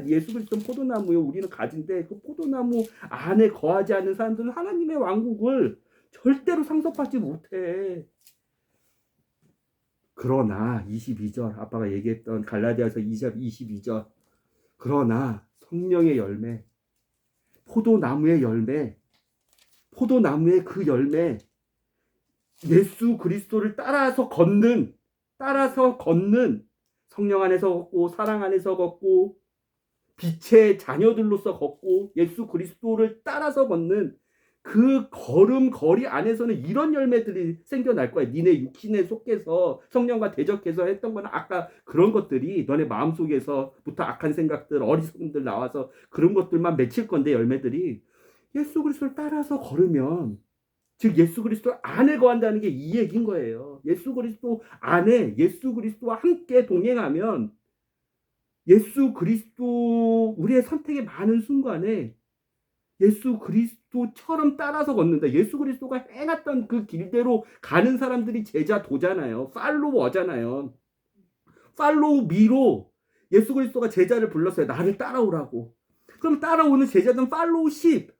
예수 그리스도는 포도나무요. 우리는 가지인데 그 포도나무 안에 거하지 않는 사람들은 하나님의 왕국을 절대로 상속받지 못해. 그러나 22절 아빠가 얘기했던 갈라디아서 2장 22절 그러나 성령의 열매, 포도나무의 열매, 포도나무의 그 열매, 예수 그리스도를 따라서 걷는 성령 안에서 걷고 사랑 안에서 걷고 빛의 자녀들로서 걷고 예수 그리스도를 따라서 걷는 그 걸음걸이 안에서는 이런 열매들이 생겨날 거야. 니네 육신에 속해서 성령과 대적해서 했던 건 아까 그런 것들이 너네 마음속에서부터 악한 생각들, 어리석음들 나와서 그런 것들만 맺힐 건데 열매들이 예수 그리스도를 따라서 걸으면 즉 예수 그리스도 안에 거한다는 게 이 얘기인 거예요. 예수 그리스도 안에 예수 그리스도와 함께 동행하면 예수 그리스도 우리의 선택의 많은 순간에 예수 그리스도처럼 따라서 걷는다. 예수 그리스도가 해놨던 그 길대로 가는 사람들이 제자 도잖아요. 팔로워잖아요. 팔로우 미로 예수 그리스도가 제자를 불렀어요. 나를 따라오라고. 그럼 따라오는 제자들은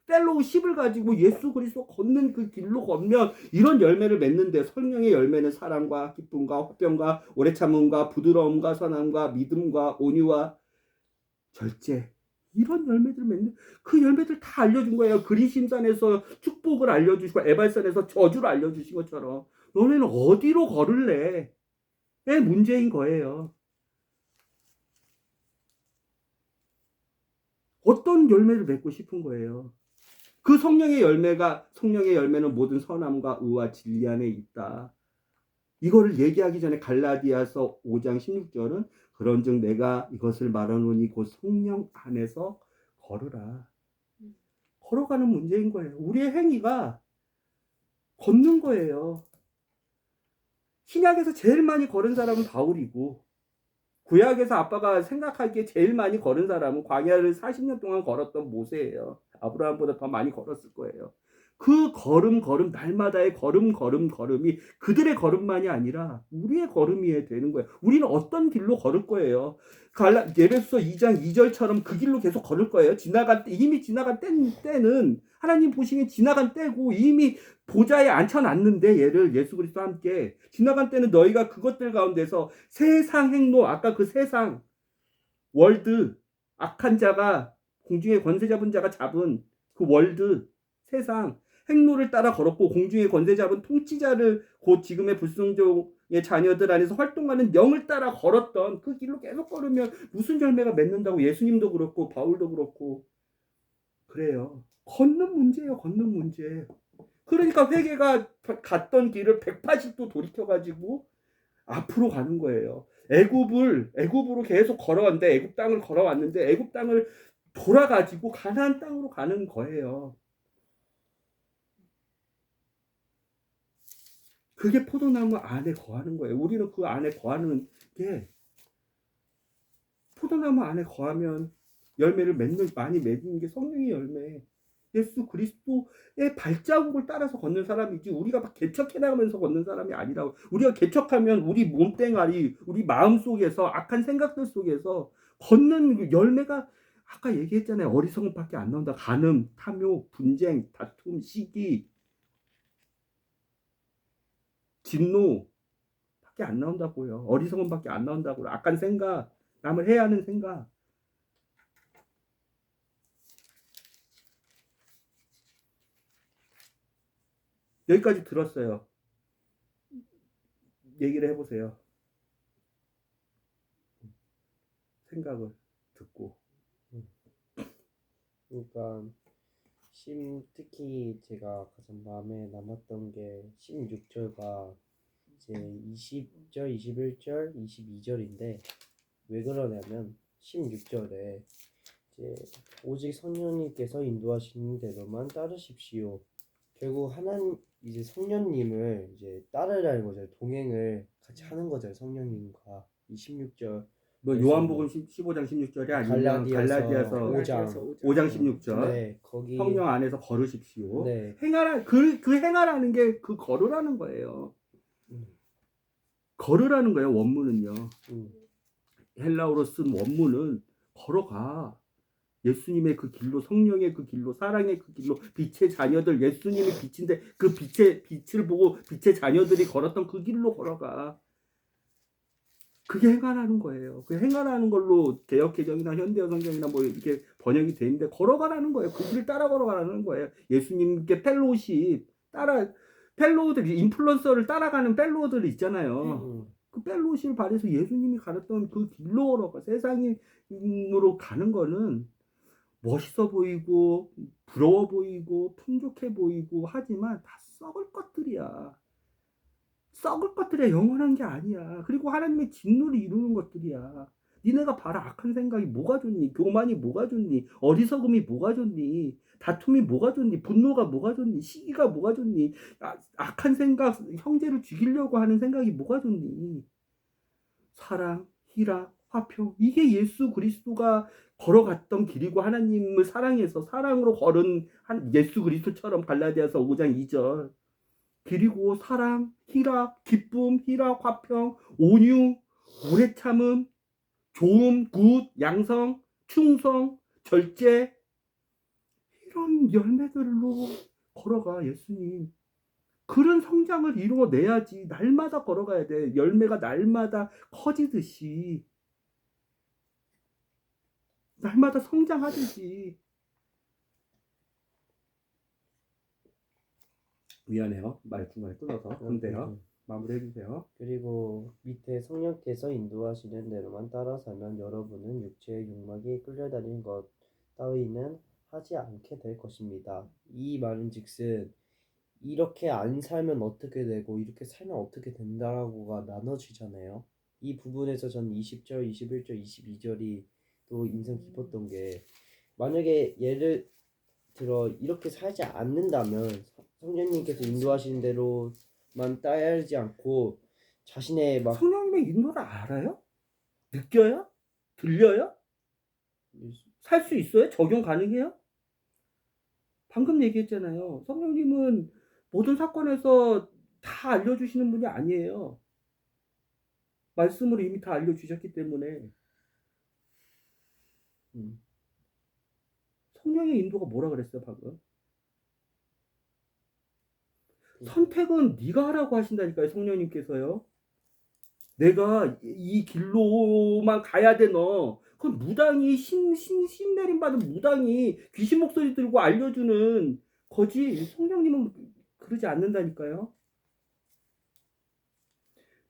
펠로우십을 가지고 예수 그리스도 걷는 그 길로 걷면 이런 열매를 맺는데 성령의 열매는 사랑과 기쁨과 화평과 오래 참음과 부드러움과 선함과 믿음과 온유와 절제 이런 열매들을 맺는 그 열매들 다 알려준 거예요. 그리심산에서 축복을 알려주시고 에발산에서 저주를 알려주신 것처럼 너네는 어디로 걸을래? 의 문제인 거예요. 어떤 열매를 맺고 싶은 거예요. 그 성령의 열매는 모든 선함과 의와 진리 안에 있다. 이거를 얘기하기 전에 갈라디아서 5장 16절은 그런즉 내가 이것을 말하노니 곧 성령 안에서 걸으라. 걸어가는 문제인 거예요. 우리의 행위가 걷는 거예요. 신약에서 제일 많이 걸은 사람은 바울이고 구약에서 아빠가 생각하기에 제일 많이 걸은 사람은 광야를 40년 동안 걸었던 모세예요. 아브라함보다 더 많이 걸었을 거예요. 그 걸음 날마다의 걸음이 그들의 걸음만이 아니라 우리의 걸음이 되는 거예요. 우리는 어떤 길로 걸을 거예요. 예배소 2장 2절처럼 그 길로 계속 걸을 거예요. 이미 지나간 때는 하나님 보시기에 지나간 때고 이미 보좌에 앉혀놨는데 얘를 예수 그리스도와 함께 지나간 때는 너희가 그것들 가운데서 세상 행로 아까 그 세상 월드 악한 자가 공중의 권세 잡은 자가 잡은 그 월드 세상 행로를 따라 걸었고 공중의 권세 잡은 통치자를 곧 지금의 불순종의 자녀들 안에서 활동하는 영을 따라 걸었던 그 길로 계속 걸으면 무슨 열매가 맺는다고 예수님도 그렇고 바울도 그렇고 그래요. 걷는 문제예요. 걷는 문제. 그러니까 회개가 갔던 길을 180도 돌이켜가지고 앞으로 가는 거예요. 애굽으로 계속 걸어왔는데 애굽 땅을 걸어왔는데 애굽 땅을 돌아가지고 가나안 땅으로 가는 거예요. 그게 포도나무 안에 거하는 거예요. 우리는 그 안에 거하는 게 포도나무 안에 거하면 열매를 많이 맺는 게 성령의 열매. 예수 그리스도의 발자국을 따라서 걷는 사람이지 우리가 막 개척해 나가면서 걷는 사람이 아니라고. 우리가 개척하면 우리 몸뚱아리, 우리 마음 속에서 악한 생각들 속에서 걷는 그 열매가 아까 얘기했잖아요. 어리석음밖에 안 나온다. 간음, 탐욕, 분쟁, 다툼, 시기, 진노 밖에 안 나온다고요. 어리석음밖에 안 나온다고요. 악한 생각, 남을 해하는 생각. 여기까지 들었어요. 얘기를 해보세요. 생각을 듣고. 그러니까 특히 제가 가장 마음에 남았던 게 16절과 이제 20절, 21절, 22절인데 왜 그러냐면 16절에 이제 오직 성령님께서 인도하시는 대로만 따르십시오. 결국 하나님 이제 성령님을 이제 따르라는 거죠. 동행을 같이 하는 거죠. 성령님과 이 16절 뭐 요한복음 15장 16절이 아니면 갈라디아서 5장 16절. 네, 거기 성령 안에서 걸으십시오. 네. 행하라 그 행하라는 게 그 걸으라는 거예요. 걸으라는 거예요. 원문은요. 헬라어로 쓴 원문은 걸어가. 예수님의 그 길로, 성령의 그 길로, 사랑의 그 길로, 빛의 자녀들, 예수님이 빛인데 그 빛을 보고 빛의 자녀들이 걸었던 그 길로 걸어가. 그게 행하라는 거예요. 그 행하라는 걸로 개역개정이나 현대어 성경이나 뭐 이렇게 번역이 돼 있는데 걸어가라는 거예요. 그 길을 따라 걸어가라는 거예요. 예수님께 펠로우십 펠로우들이 인플루언서를 따라가는 펠로우들이 있잖아요. 그 펠로우십을 발휘해서 예수님이 가르쳤던 그 길로 걸어가. 세상으로 가는 거는 멋있어 보이고 부러워 보이고 풍족해 보이고 하지만 다 썩을 것들이야. 썩을 것들이야. 영원한 게 아니야. 그리고 하나님의 진노를 이루는 것들이야. 니네가 봐라. 악한 생각이 뭐가 좋니? 교만이 뭐가 좋니? 어리석음이 뭐가 좋니? 다툼이 뭐가 좋니? 분노가 뭐가 좋니? 시기가 뭐가 좋니? 악한 생각, 형제를 죽이려고 하는 생각이 뭐가 좋니? 사랑, 희락, 화평, 이게 예수 그리스도가 걸어갔던 길이고 하나님을 사랑해서 사랑으로 걸은 한 예수 그리스도처럼 갈라디아서 5장 2절 그리고 사랑, 희락, 기쁨, 희락, 화평, 온유, 오래 참음, 좋음, 굿, 양성, 충성, 절제 이런 열매들로 걸어가 예수님. 그런 성장을 이루어내야지. 날마다 걸어가야 돼. 열매가 날마다 커지듯이 날마다 성장하듯이. 미안해요. 말 중간에 끊어서. 근데요. 마무리해 주세요. 그리고 밑에 성령께서 인도하시는 대로만 따라 살면 여러분은 육체의 욕망에 끌려다니는 것 따위는 하지 않게 될 것입니다. 이 말은 즉슨 이렇게 안 살면 어떻게 되고 이렇게 살면 어떻게 된다라고가 나눠지잖아요. 이 부분에서 저는 20절, 21절, 22절이 또 인상 깊었던 게 만약에 예를 들어 이렇게 살지 않는다면 성령님께서 인도하시는 대로만 따르지 않고 자신의 막 성령님의 인도를 알아요? 느껴요? 들려요? 살 수 있어요? 적용 가능해요? 방금 얘기했잖아요. 성령님은 모든 사건에서 다 알려주시는 분이 아니에요. 말씀으로 이미 다 알려주셨기 때문에. 성령의 인도가 뭐라 그랬어요 방금? 선택은 네가 하라고 하신다니까요. 성령님께서요. 내가 이 길로만 가야 돼 너. 그건 무당이 신 내림 받은 무당이 귀신 목소리 들고 알려주는 거지. 성령님은 그러지 않는다니까요.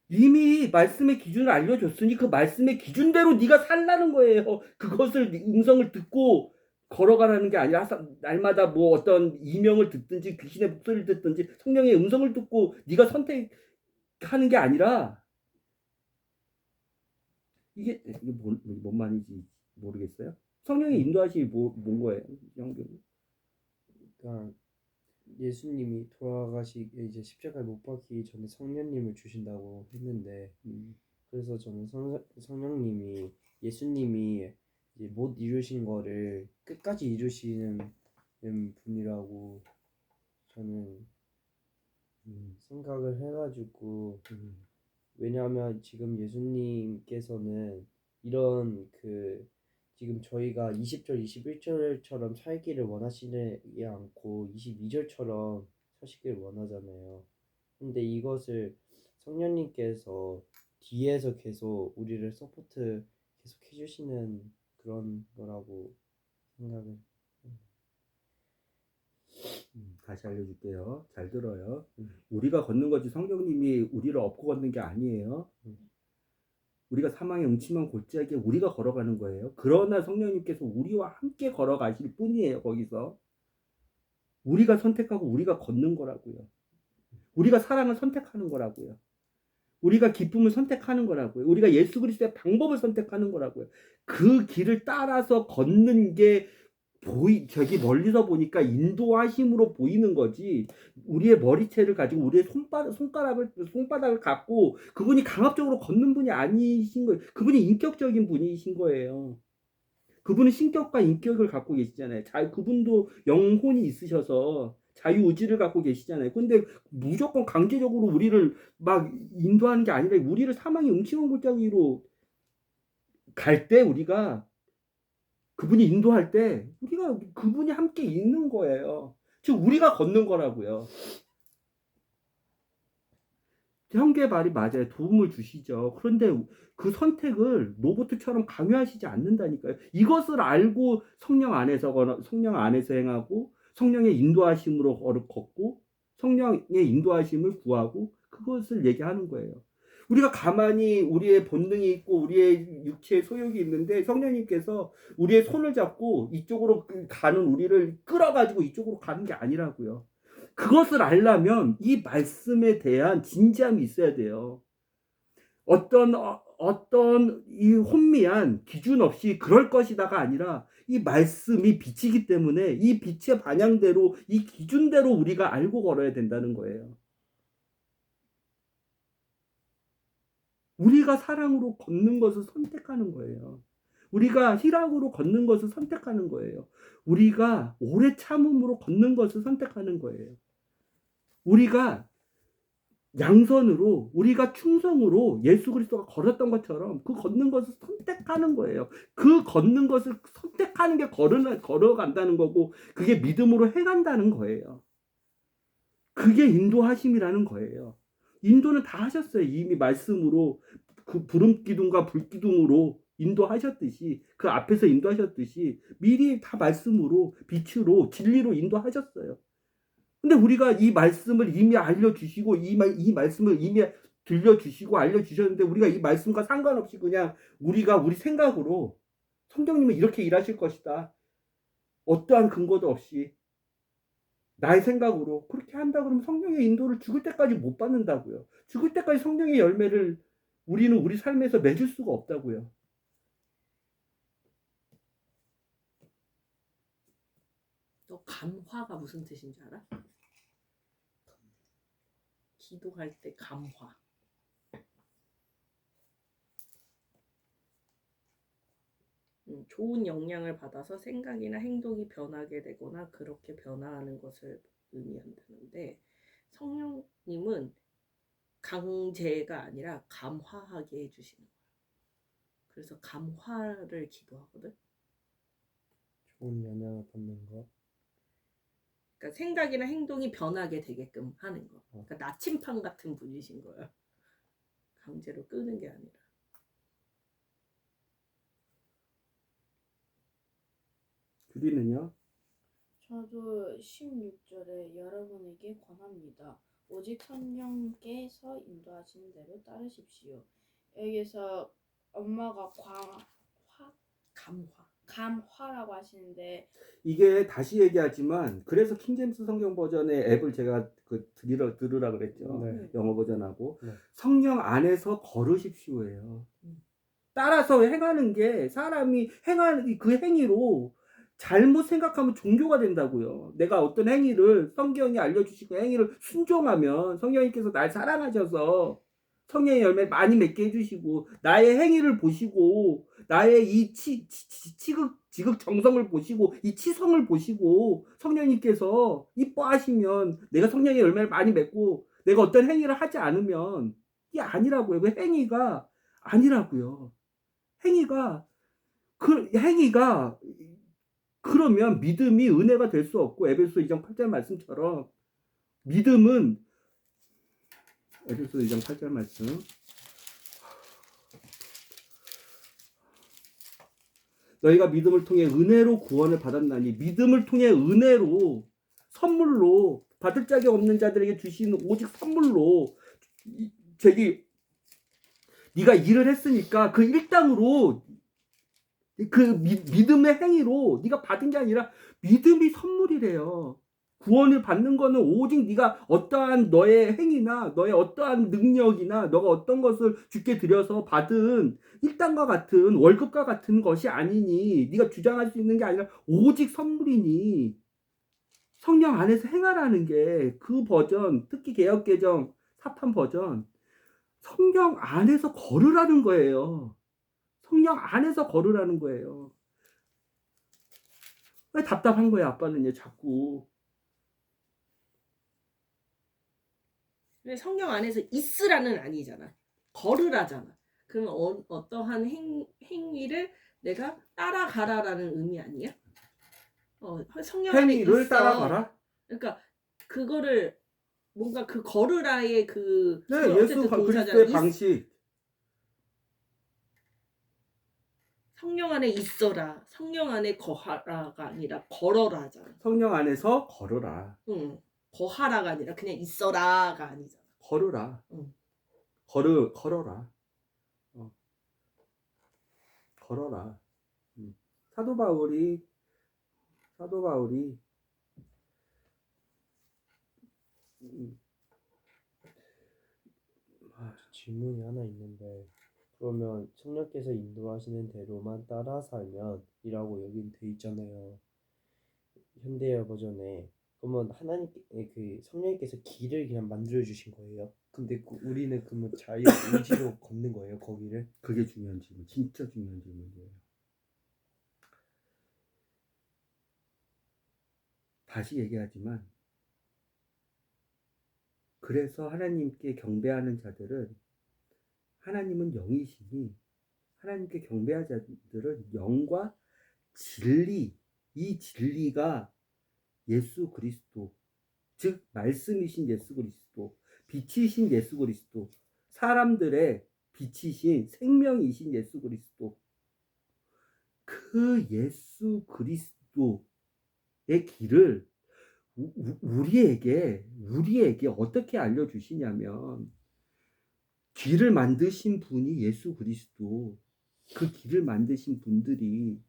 이미 말씀의 기준을 알려줬으니 그 말씀의 기준대로 네가 살라는 거예요. 그것을 음성을 듣고 걸어가라는 게 아니라 날마다 뭐 어떤 이명을 듣든지 귀신의 목소리를 듣든지 성령의 음성을 듣고 네가 선택하는 게 아니라 이게 뭔 말인지 모르겠어요. 성령의 인도하심이 뭔 거예요, 형님? 그러니까 예수님이 돌아가시기 이제 십자가에 못 박히기 전에 성령님을 주신다고 했는데 그래서 저는 성령님이 예수님이 이제 못 이루신 거를 끝까지 이루시는 분이라고 저는 생각을 해가지고 왜냐하면 지금 예수님께서는 이런 지금 저희가 20절, 21절처럼 살기를 원하시지 않고 22절처럼 사시기를 원하잖아요. 근데 이것을 성령님께서 뒤에서 계속 우리를 서포트 계속 해주시는 그런 거라고 생각을. 다시 알려줄게요. 잘 들어요. 우리가 걷는 거지 성령님이 우리를 업고 걷는 게 아니에요. 우리가 사망의 음침한 골짜기에 우리가 걸어가는 거예요. 그러나 성령님께서 우리와 함께 걸어가실 뿐이에요. 거기서 우리가 선택하고 우리가 걷는 거라고요. 우리가 사랑을 선택하는 거라고요. 우리가 기쁨을 선택하는 거라고요. 우리가 예수 그리스도의 방법을 선택하는 거라고요. 그 길을 따라서 걷는 게 저기 멀리서 보니까 인도하심으로 보이는 거지. 우리의 머리채를 가지고 우리의 손바닥을 갖고 그분이 강압적으로 걷는 분이 아니신 거예요. 그분이 인격적인 분이신 거예요. 그분은 신격과 인격을 갖고 계시잖아요. 그분도 영혼이 있으셔서 자유의지를 갖고 계시잖아요. 근데 무조건 강제적으로 우리를 막 인도하는 게 아니라 우리를 사망의 음침한 골짜기로 갈 때 우리가 그분이 인도할 때 우리가 그분이 함께 있는 거예요. 즉 우리가 걷는 거라고요. 형제의 말이 맞아요. 도움을 주시죠. 그런데 그 선택을 로봇처럼 강요하시지 않는다니까요. 이것을 알고 성령 안에서 행하고 성령의 인도하심으로 걷고 성령의 인도하심을 구하고 그것을 얘기하는 거예요. 우리가 가만히 우리의 본능이 있고 우리의 육체의 소욕이 있는데 성령님께서 우리의 손을 잡고 이쪽으로 가는 우리를 끌어가지고 이쪽으로 가는 게 아니라고요. 그것을 알려면 이 말씀에 대한 진지함이 있어야 돼요. 어떤 이 혼미한 기준 없이 그럴 것이다가 아니라 이 말씀이 빛이기 때문에 이 빛의 방향대로 이 기준대로 우리가 알고 걸어야 된다는 거예요. 우리가 사랑으로 걷는 것을 선택하는 거예요. 우리가 희락으로 걷는 것을 선택하는 거예요. 우리가 오래 참음으로 걷는 것을 선택하는 거예요. 우리가 양선으로 우리가 충성으로 예수 그리스도가 걸었던 것처럼 그 걷는 것을 선택하는 거예요. 그 걷는 것을 선택하는 게 걸어간다는 거고 그게 믿음으로 해간다는 거예요. 그게 인도하심이라는 거예요. 인도는 다 하셨어요. 이미 말씀으로 그 부름 기둥과 불 기둥으로 인도하셨듯이 그 앞에서 인도하셨듯이 미리 다 말씀으로 빛으로 진리로 인도하셨어요. 근데 우리가 이 말씀을 이미 알려주시고 이 말씀을 이미 들려주시고 알려주셨는데 우리가 이 말씀과 상관없이 그냥 우리가 우리 생각으로 성령님은 이렇게 일하실 것이다. 어떠한 근거도 없이 나의 생각으로 그렇게 한다 그러면 성령의 인도를 죽을 때까지 못 받는다고요. 죽을 때까지 성령의 열매를 우리는 우리 삶에서 맺을 수가 없다고요. 너 감화가 무슨 뜻인지 알아? 기도할 때 감화. 좋은 영향을 받아서 생각이나 행동이 변하게 되거나 그렇게 변화하는 것을 의미한다는데 성령님은 강제가 아니라 감화하게 해주시는 거예요. 그래서 감화를 기도하거든. 좋은 영향을 받는 거. 그러니까 생각이나 행동이 변하게 되게끔 하는 거. 그러니까 나침판 같은 분이신 거야. 강제로 끄는 게 아니라. 규리는요? 저도 16절에 여러분에게 권합니다. 오직 성령께서 인도하시는 대로 따르십시오. 여기서 엄마가 감화라고 하시는데 이게 다시 얘기하지만 그래서 킹제임스 성경 버전의 앱을 제가 들으라 그랬죠. 네. 영어 버전하고 네. 성령 안에서 걸으십시오예요. 따라서 행하는 게 사람이 행하는 그 행위로 잘못 생각하면 종교가 된다고요. 내가 어떤 행위를 성경이 알려주시고 행위를 순종하면 성령님께서 날 사랑하셔서 성령의 열매를 많이 맺게 해주시고 나의 행위를 보시고 나의 이 지극 정성을 보시고 이 치성을 보시고 성령님께서 이뻐하시면 내가 성령의 열매를 많이 맺고 내가 어떤 행위를 하지 않으면 이게 아니라고요. 그 행위가 아니라고요. 행위가 그러면 믿음이 은혜가 될 수 없고 에베소 2장 8절 말씀처럼 믿음은 에베소 2장 8절 말씀 너희가 믿음을 통해 은혜로 구원을 받았나니 믿음을 통해 은혜로 선물로 받을 자격 없는 자들에게 주시는 오직 선물로 네가 일을 했으니까 그 일당으로 그 믿음의 행위로 네가 받은 게 아니라 믿음이 선물이래요. 구원을 받는 거는 오직 네가 어떠한 너의 행위나 너의 어떠한 능력이나 너가 어떤 것을 주께 드려서 받은 일당과 같은 월급과 같은 것이 아니니 네가 주장할 수 있는 게 아니라 오직 선물이니 성령 안에서 행하라는 게 그 버전, 특히 개역개정 사판 버전 성령 안에서 걸으라는 거예요. 성령 안에서 걸으라는 거예요. 왜 답답한 거예요, 아빠는요, 자꾸. 근데 성령 안에서 있으라는 아니잖아. 걸으라잖아. 그럼 어떠한 행위를 내가 따라가라라는 의미 아니야? 성령 안에 행위를 있어. 따라가라? 그러니까 그거를 뭔가 그 걸으라의 그 네, 어쨌든 예수 동사잖아. 그리스도의 방식. 성령 안에 있어라. 성령 안에 거하라가 아니라 걸어라잖아. 성령 안에서 걸으라. 응. 거하라가 아니라 그냥 있어라가 아니잖아. 걸으라. 응. 걸어라. 걸어라. 사도 바울이 질문이 하나 있는데 그러면 성령께서 인도하시는 대로만 따라 살면 이라고 여긴 돼 있잖아요. 현대어 버전에. 그러면 하나님께 그 성령님께서 길을 그냥 만들어 주신 거예요. 근데 우리는 그러면 자유 의지로 걷는 거예요, 거기를? 그게 중요한 질문. 진짜 중요한 질문이에요. 다시 얘기하지만 그래서 하나님께 경배하는 자들은 하나님은 영이시니 하나님께 경배하는 자들은 영과 진리, 이 진리가 예수 그리스도, 즉 말씀이신 예수 그리스도, 빛이신 예수 그리스도, 사람들의 빛이신 생명이신 예수 그리스도, 그 예수 그리스도의 길을 우리에게 어떻게 알려주시냐면 길을 만드신 분이 예수 그리스도, 그 길을 만드신 분들이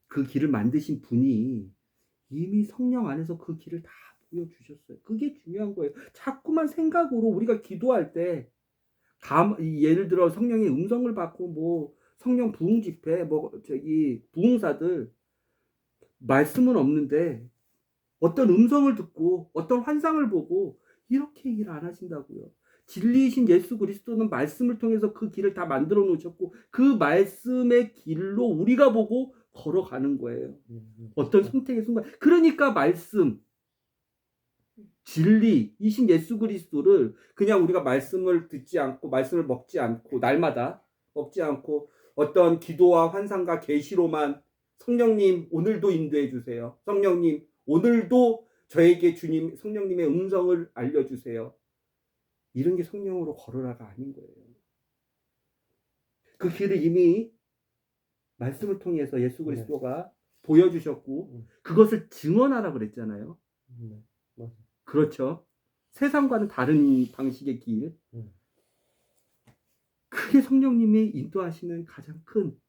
그 길을 만드신 분이 이미 성령 안에서 그 길을 다 보여주셨어요. 그게 중요한 거예요. 자꾸만 생각으로 우리가 기도할 때 예를 들어 성령의 음성을 받고 뭐 성령 부흥 집회 부흥사들 말씀은 없는데 어떤 음성을 듣고 어떤 환상을 보고 이렇게 일 안 하신다고요. 진리이신 예수 그리스도는 말씀을 통해서 그 길을 다 만들어 놓으셨고 그 말씀의 길로 우리가 보고 걸어가는 거예요. 어떤 선택의 순간. 그러니까 말씀, 진리이신 예수 그리스도를 그냥 우리가 말씀을 듣지 않고 말씀을 먹지 않고 날마다 먹지 않고 어떤 기도와 환상과 계시로만 성령님 오늘도 인도해 주세요. 성령님 오늘도 저에게 주님 성령님의 음성을 알려주세요. 이런 게 성령으로 걸으라가 아닌 거예요. 그 길을 이미 말씀을 통해서 예수 그리스도가 보여주셨고 그것을 증언하라 그랬잖아요. 맞아. 그렇죠. 세상과는 다른 방식의 길. 그게 성령님이 인도하시는 가장 큰,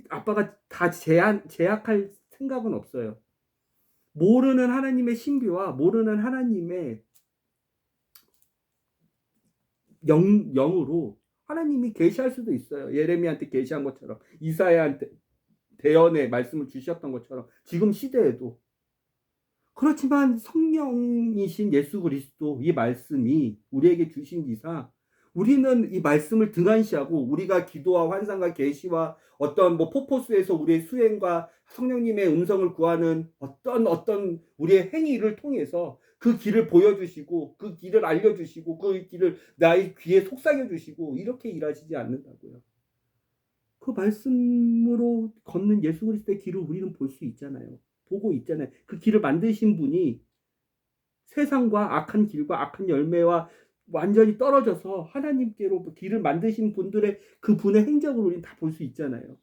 아빠가 다 제약할 생각은 없어요. 모르는 하나님의 신비와 모르는 하나님의 영으로 하나님이 계시할 수도 있어요. 예레미야한테 계시한 것처럼, 이사야한테 대언의 말씀을 주셨던 것처럼 지금 시대에도 그렇지만 성령이신 예수 그리스도 이 말씀이 우리에게 주신 이상 우리는 이 말씀을 등한시하고 우리가 기도와 환상과 계시와 어떤 뭐 포포수에서 우리의 수행과 성령님의 음성을 구하는 어떤 우리의 행위를 통해서 그 길을 보여주시고 그 길을 알려주시고 그 길을 나의 귀에 속삭여주시고 이렇게 일하시지 않는다고요. 그 말씀으로 걷는 예수 그리스도의 길을 우리는 볼 수 있잖아요. 보고 있잖아요. 그 길을 만드신 분이 세상과 악한 길과 악한 열매와 완전히 떨어져서 하나님께로 길을 만드신 분들의 그 분의 행적을 우리는 다 볼 수 있잖아요.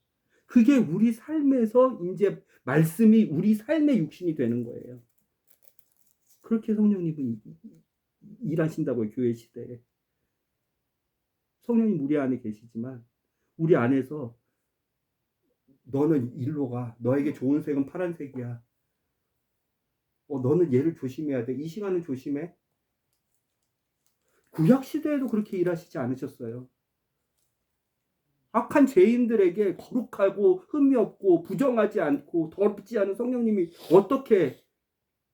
그게 우리 삶에서 이제 말씀이 우리 삶의 육신이 되는 거예요. 그렇게 성령님은 일하신다고요. 교회 시대에. 성령님 우리 안에 계시지만 우리 안에서 너는 일로 가. 너에게 좋은 색은 파란색이야. 너는 얘를 조심해야 돼. 이 시간은 조심해. 구약 시대에도 그렇게 일하시지 않으셨어요. 악한 죄인들에게 거룩하고 흠이 없고 부정하지 않고 더럽지 않은 성령님이 어떻게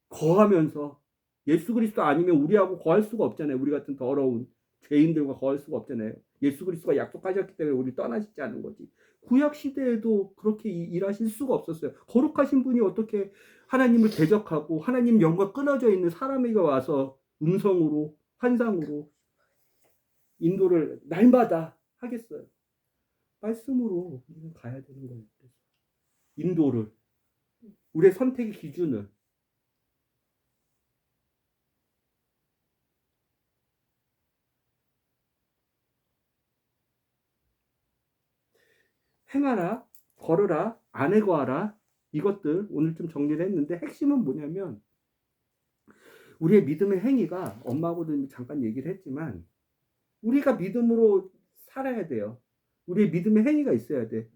거하면서 예수 그리스도 아니면 우리하고 거할 수가 없잖아요. 우리 같은 더러운 죄인들과 거할 수가 없잖아요. 예수 그리스도가 약속하셨기 때문에 우리 떠나시지 않은 거지. 구약 시대에도 그렇게 일하실 수가 없었어요. 거룩하신 분이 어떻게 하나님을 대적하고 하나님 영과 끊어져 있는 사람에게 와서 음성으로 환상으로 인도를 날마다 하겠어요. 말씀으로 우리는 가야 되는 거예요. 인도를 우리의 선택의 기준을 행하라, 걸으라, 안에 거하라 이것들 오늘 좀 정리를 했는데 핵심은 뭐냐면 우리의 믿음의 행위가 엄마하고도 잠깐 얘기를 했지만 우리가 믿음으로 살아야 돼요. 우리의 믿음의 행위가 있어야 돼.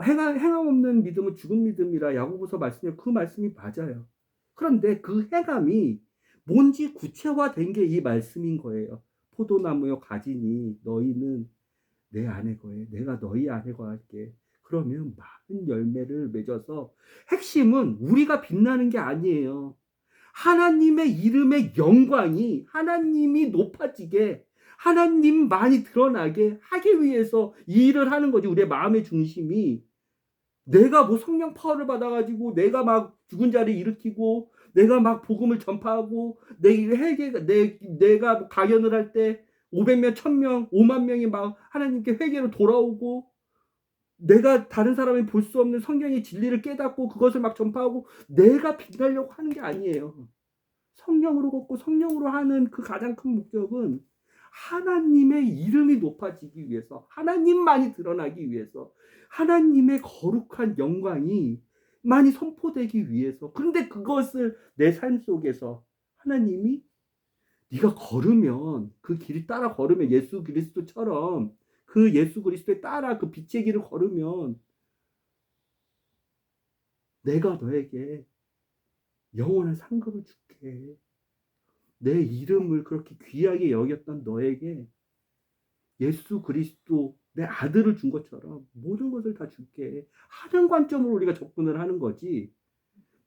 행함 없는 믿음은 죽은 믿음이라 야고보서 말씀에 그 말씀이 맞아요. 그런데 그 행함이 뭔지 구체화된 게 이 말씀인 거예요. 포도나무여 가지니 너희는 내 안에 거해. 내가 너희 안에 거할게. 그러면 많은 열매를 맺어서 핵심은 우리가 빛나는 게 아니에요. 하나님의 이름의 영광이 하나님이 높아지게 하나님만이 드러나게 하기 위해서 이 일을 하는 거지. 우리의 마음의 중심이 내가 뭐 성령 파워를 받아가지고 내가 막 죽은 자를 일으키고 내가 막 복음을 전파하고 내가 뭐 강연을 할 때 500명, 1000명, 5만 명이 막 하나님께 회개로 돌아오고 내가 다른 사람이 볼 수 없는 성경의 진리를 깨닫고 그것을 막 전파하고 내가 빛나려고 하는 게 아니에요. 성령으로 걷고 성령으로 하는 그 가장 큰 목적은 하나님의 이름이 높아지기 위해서 하나님만이 드러나기 위해서 하나님의 거룩한 영광이 많이 선포되기 위해서 그런데 그것을 내 삶 속에서 하나님이 네가 걸으면 그 길을 따라 걸으면 예수 그리스도처럼 그 예수 그리스도에 따라 그 빛의 길을 걸으면 내가 너에게 영원한 상급을 줄게. 내 이름을 그렇게 귀하게 여겼던 너에게 예수 그리스도 내 아들을 준 것처럼 모든 것을 다 줄게 하는 관점으로 우리가 접근을 하는 거지.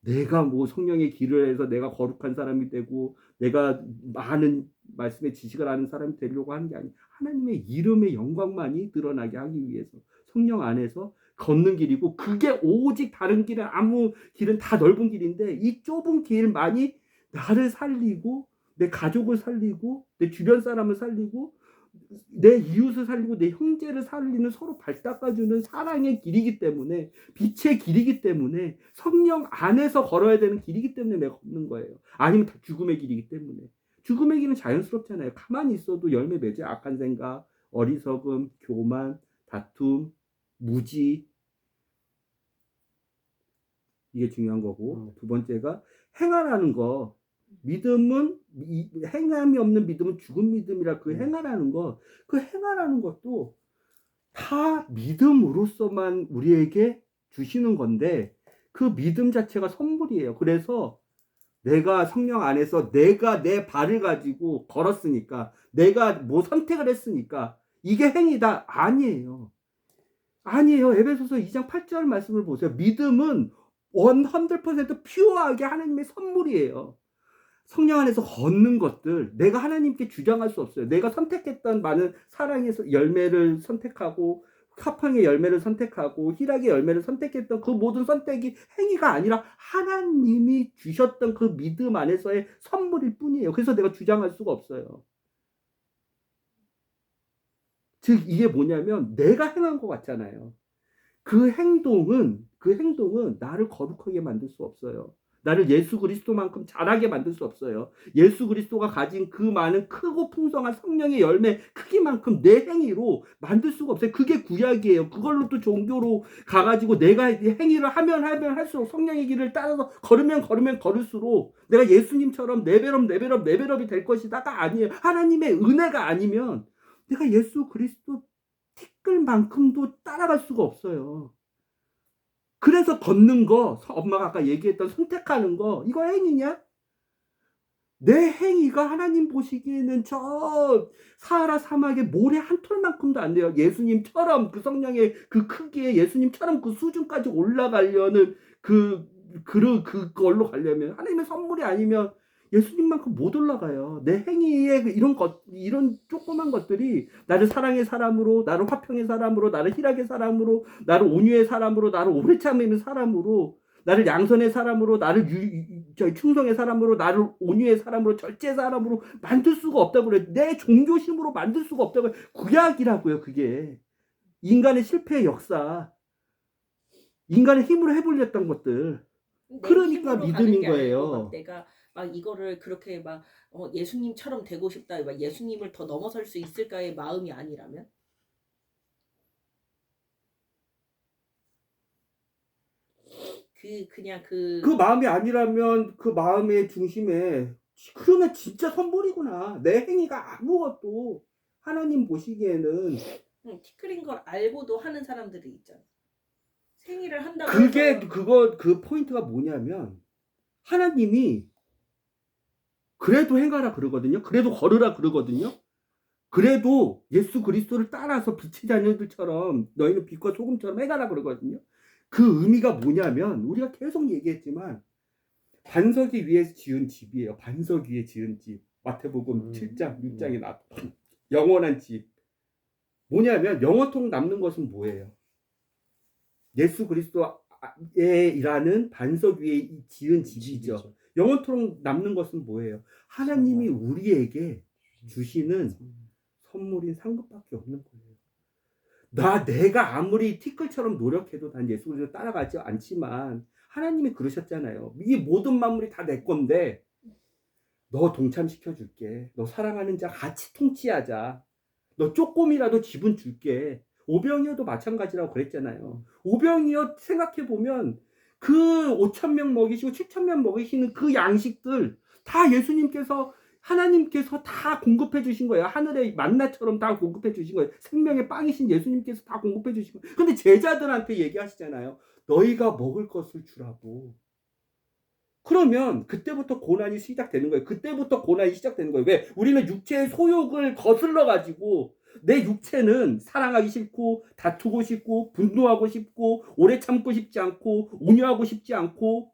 내가 뭐 성령의 길을 해서 내가 거룩한 사람이 되고 내가 많은 말씀의 지식을 아는 사람이 되려고 하는 게 아니야. 하나님의 이름의 영광만이 드러나게 하기 위해서 성령 안에서 걷는 길이고 그게 오직 다른 길은 아무 길은 다 넓은 길인데 이 좁은 길만이 나를 살리고 내 가족을 살리고 내 주변 사람을 살리고 내 이웃을 살리고 내 형제를 살리는 서로 발닦아주는 사랑의 길이기 때문에 빛의 길이기 때문에 성령 안에서 걸어야 되는 길이기 때문에 내가 걷는 거예요. 아니면 다 죽음의 길이기 때문에. 죽음의 길은 자연스럽잖아요. 가만히 있어도 열매 맺어요. 악한 생각, 어리석음, 교만, 다툼, 무지 이게 중요한 거고 두 번째가 행하라는 거. 믿음은 행함이 없는 믿음은 죽은 믿음이라 그 행하라는 거, 그 행하라는 것도 다 믿음으로서만 우리에게 주시는 건데 그 믿음 자체가 선물이에요. 그래서 내가 성령 안에서 내가 내 발을 가지고 걸었으니까 내가 뭐 선택을 했으니까 이게 행위다 아니에요. 아니에요. 에베소서 2장 8절 말씀을 보세요. 믿음은 100% 퓨어하게 하나님의 선물이에요. 성령 안에서 걷는 것들, 내가 하나님께 주장할 수 없어요. 내가 선택했던 많은 사랑의 열매를 선택하고 카팡의 열매를 선택하고 희락의 열매를 선택했던 그 모든 선택이 행위가 아니라 하나님이 주셨던 그 믿음 안에서의 선물일 뿐이에요. 그래서 내가 주장할 수가 없어요. 즉 이게 뭐냐면 내가 행한 것 같잖아요. 그 행동은 나를 거룩하게 만들 수 없어요. 나를 예수 그리스도만큼 잘하게 만들 수 없어요. 예수 그리스도가 가진 그 많은 크고 풍성한 성령의 열매 크기만큼 내 행위로 만들 수가 없어요. 그게 구약이에요. 그걸로 또 종교로 가가지고 내가 행위를 하면 할수록 성령의 길을 따라서 걸으면 걸을수록 내가 예수님처럼 레벨업이 될 것이다가 아니에요. 하나님의 은혜가 아니면 내가 예수 그리스도 티끌만큼도 따라갈 수가 없어요. 그래서 걷는 거, 엄마가 아까 얘기했던 선택하는 거, 이거 행위냐? 내 행위가 하나님 보시기에는 저 사하라 사막의 모래 한 톨만큼도 안 돼요. 예수님처럼 그 성령의 그 크기에 예수님처럼 그 수준까지 올라가려는 그걸로 가려면 하나님의 선물이 아니면 예수님만큼 못 올라가요. 내 행위의 이런 조그만 것들이 나를 사랑의 사람으로, 나를 화평의 사람으로, 나를 희락의 사람으로, 나를 온유의 사람으로, 나를 오래 참는 사람으로, 나를 양선의 사람으로, 나를 충성의 사람으로, 나를 온유의 사람으로, 절제의 사람으로 만들 수가 없다고 그래요. 내 종교심으로 만들 수가 없다고 그래요. 구약이라고요, 그게. 인간의 실패의 역사. 인간의 힘으로 해보렸던 것들. 그러니까 믿음인 거예요. 내가 막 이거를 그렇게 막 예수님처럼 되고 싶다, 막 예수님을 더 넘어설 수 있을까의 마음이 아니라면? 그 마음이 아니라면 그 마음의 중심에 그러면 진짜 선물이구나. 내 행위가 아무것도 하나님 보시기에는 티끌인 걸 알고도 하는 사람들이 있잖아. 생일을 한다고 그게 해서 그 포인트가 뭐냐면 하나님이 그래도 행하라 그러거든요. 그래도 걸으라 그러거든요. 그래도 예수 그리스도를 따라서 빛의 자녀들처럼 너희는 빛과 소금처럼 행하라 그러거든요. 그 의미가 뭐냐면 우리가 계속 얘기했지만 반석 위에 지은 집이에요. 반석 위에 지은 집. 마태복음 7장 6장에 나와. 영원한 집. 뭐냐면 영원토록 남는 것은 뭐예요? 예수 그리스도라는 반석 위에 지은 집이죠. 영원토록 남는 것은 뭐예요? 하나님이 우리에게 주시는 선물인 상급밖에 없는 거예요. 내가 아무리 티끌처럼 노력해도 난 예수 그리스도 따라가지 않지만 하나님이 그러셨잖아요. 이 모든 만물이 다 내 건데 너 동참시켜 줄게. 너 사랑하는 자 같이 통치하자. 너 조금이라도 지분 줄게. 오병이어도 마찬가지라고 그랬잖아요. 오병이어 생각해보면 그 5,000명 먹이시고 7,000명 먹이시는 그 양식들 다 예수님께서 하나님께서 다 공급해 주신 거예요. 하늘의 만나처럼 다 공급해 주신 거예요. 생명의 빵이신 예수님께서 다 공급해 주신 거예요. 근데 제자들한테 얘기하시잖아요. 너희가 먹을 것을 주라고. 그러면 그때부터 고난이 시작되는 거예요. 그때부터 고난이 시작되는 거예요. 왜? 우리는 육체의 소욕을 거슬러 가지고 내 육체는 사랑하기 싫고 다투고 싶고 분노하고 싶고 오래 참고 싶지 않고 온유하고 싶지 않고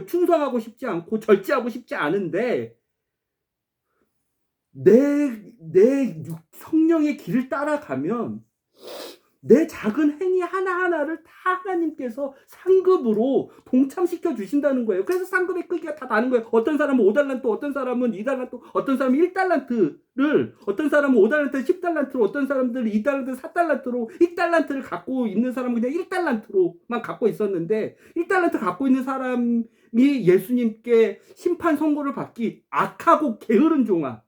충성하고 싶지 않고 절제하고 싶지 않은데 내 성령의 길을 따라가면 내 작은 행위 하나하나를 다 하나님께서 상급으로 동참시켜 주신다는 거예요. 그래서 상급의 크기가 다 다른 거예요. 어떤 사람은 5달란트, 어떤 사람은 2달란트, 어떤 사람은 1달란트를, 어떤 사람은 5달란트, 10달란트로, 어떤 사람들은 2달란트, 4달란트로, 1달란트를 갖고 있는 사람은 그냥 1달란트로만 갖고 있었는데 1달란트 갖고 있는 사람이 예수님께 심판 선고를 받기 악하고 게으른 종아.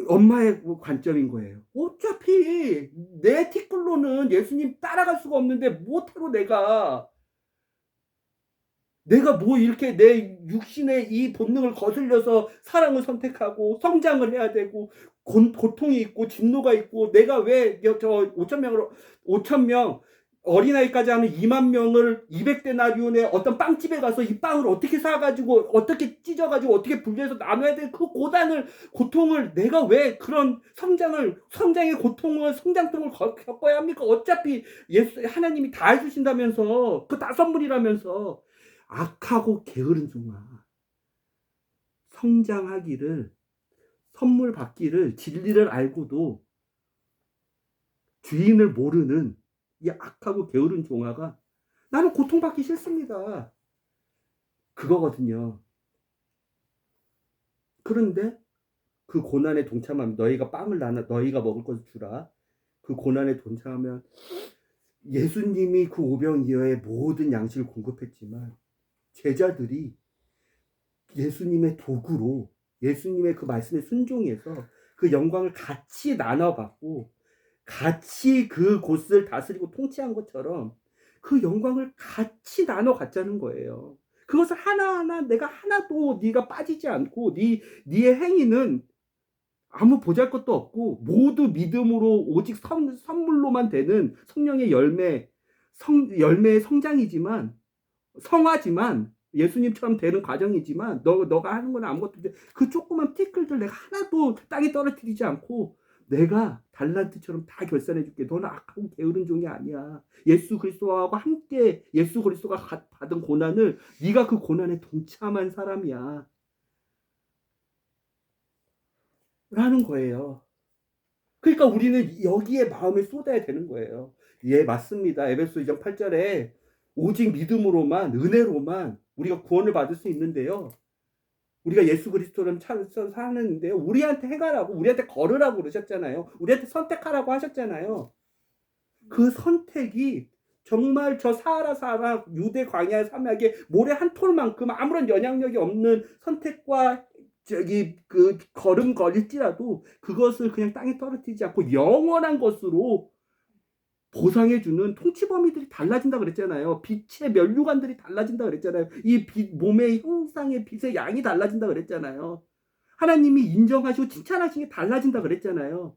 엄마의 관점인 거예요. 어차피 내 티끌로는 예수님 따라갈 수가 없는데 못하고 내가 뭐 이렇게 내 육신의 이 본능을 거슬려서 사랑을 선택하고 성장을 해야 되고 고통이 있고 진노가 있고 내가 왜 저 5,000명 어린아이까지 하면 2만 명을 200데나리온의 어떤 빵집에 가서 이 빵을 어떻게 사가지고 어떻게 찢어가지고 어떻게 분리해서 나눠야 될 그 고통을 내가 왜 그런 성장의 고통을 성장통을 겪어야 합니까? 어차피 하나님이 다 해주신다면서 그 다 선물이라면서. 악하고 게으른 종아, 성장하기를, 선물 받기를, 진리를 알고도 주인을 모르는 이 악하고 게으른 종아가 나는 고통받기 싫습니다. 그거거든요. 그런데 그 고난에 동참하면 너희가 빵을 나눠 너희가 먹을 것을 주라. 그 고난에 동참하면 예수님이 그 오병이어의 모든 양식을 공급했지만 제자들이 예수님의 도구로 예수님의 그 말씀에 순종해서 그 영광을 같이 나눠받고 같이 그 곳을 다스리고 통치한 것처럼 그 영광을 같이 나눠 갖자는 거예요. 그것을 하나하나 내가 하나도 네가 빠지지 않고 네의 행위는 아무 보잘것도 없고 모두 믿음으로 오직 선물로만 되는 성령의 열매의 성장이지만 성화지만 예수님처럼 되는 과정이지만 너가 하는 건 아무것도 없는데 그 조그만 티끌들 내가 하나도 땅에 떨어뜨리지 않고 내가 달란트처럼 다 결산해 줄게. 너는 악하고 게으른 종이 아니야. 예수 그리스도와 함께 예수 그리스도가 받은 고난을 네가 그 고난에 동참한 사람이야 라는 거예요. 그러니까 우리는 여기에 마음을 쏟아야 되는 거예요. 예, 맞습니다. 에베소 2장 8절에 오직 믿음으로만 은혜로만 우리가 구원을 받을 수 있는데요. 우리가 예수 그리스도를 찾아서 사는데요. 우리한테 행하라고 우리한테 걸으라고 그러셨잖아요. 우리한테 선택하라고 하셨잖아요. 그 선택이 정말 저 사하라 유대 광야 사막에 모래 한 톨만큼 아무런 영향력이 없는 선택과 그 걸음걸일지라도 그것을 그냥 땅에 떨어뜨리지 않고 영원한 것으로 보상해주는 통치범위들이 달라진다 그랬잖아요. 빛의 면류관들이 달라진다 그랬잖아요. 이 몸의 형상의 빛의 양이 달라진다 그랬잖아요. 하나님이 인정하시고 칭찬하신 게 달라진다 그랬잖아요.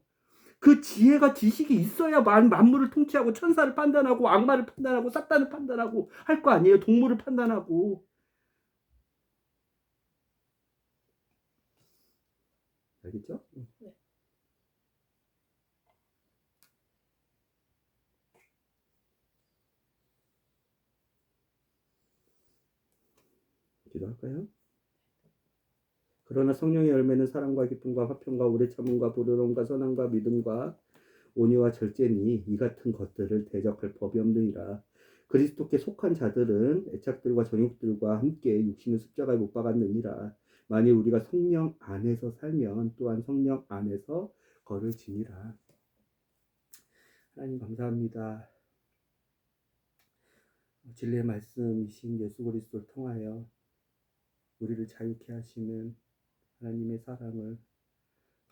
그 지혜가 지식이 있어야 만물을 통치하고 천사를 판단하고 악마를 판단하고撒단을 판단하고 할 거 아니에요. 동물을 판단하고. 알겠죠? 네. 기도할까요? 그러나 성령의 열매는 사랑과 기쁨과 화평과 오래 참음과 보르름과 선함과 믿음과 온유와 절제니 이 같은 것들을 대적할 법이 없느니라. 그리스도께 속한 자들은 애착들과 정욕들과 함께 육신의 십자가에 못 박았느니라. 만일 우리가 성령 안에서 살면 또한 성령 안에서 걸을지니라. 하나님 감사합니다. 진리의 말씀이신 예수 그리스도를 통하여 우리를 자유케 하시는 하나님의 사랑을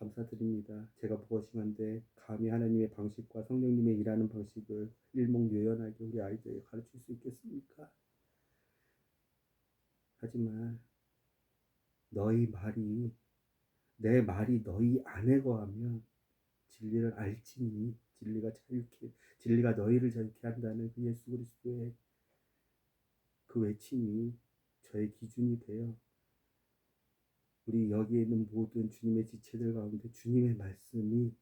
감사드립니다. 제가 무엇인가인데 감히 하나님의 방식과 성령님의 일하는 방식을 일목요연하게 우리 아이들에게 가르칠 수 있겠습니까? 하지만 내 말이 너희 안에 거하면 진리를 알지니 진리가 너희를 자유케 한다는 그 예수 그리스도의 그 외침이 저의 기준이 되어 우리 여기에 있는 모든 주님의 지체들 가운데 주님의 말씀이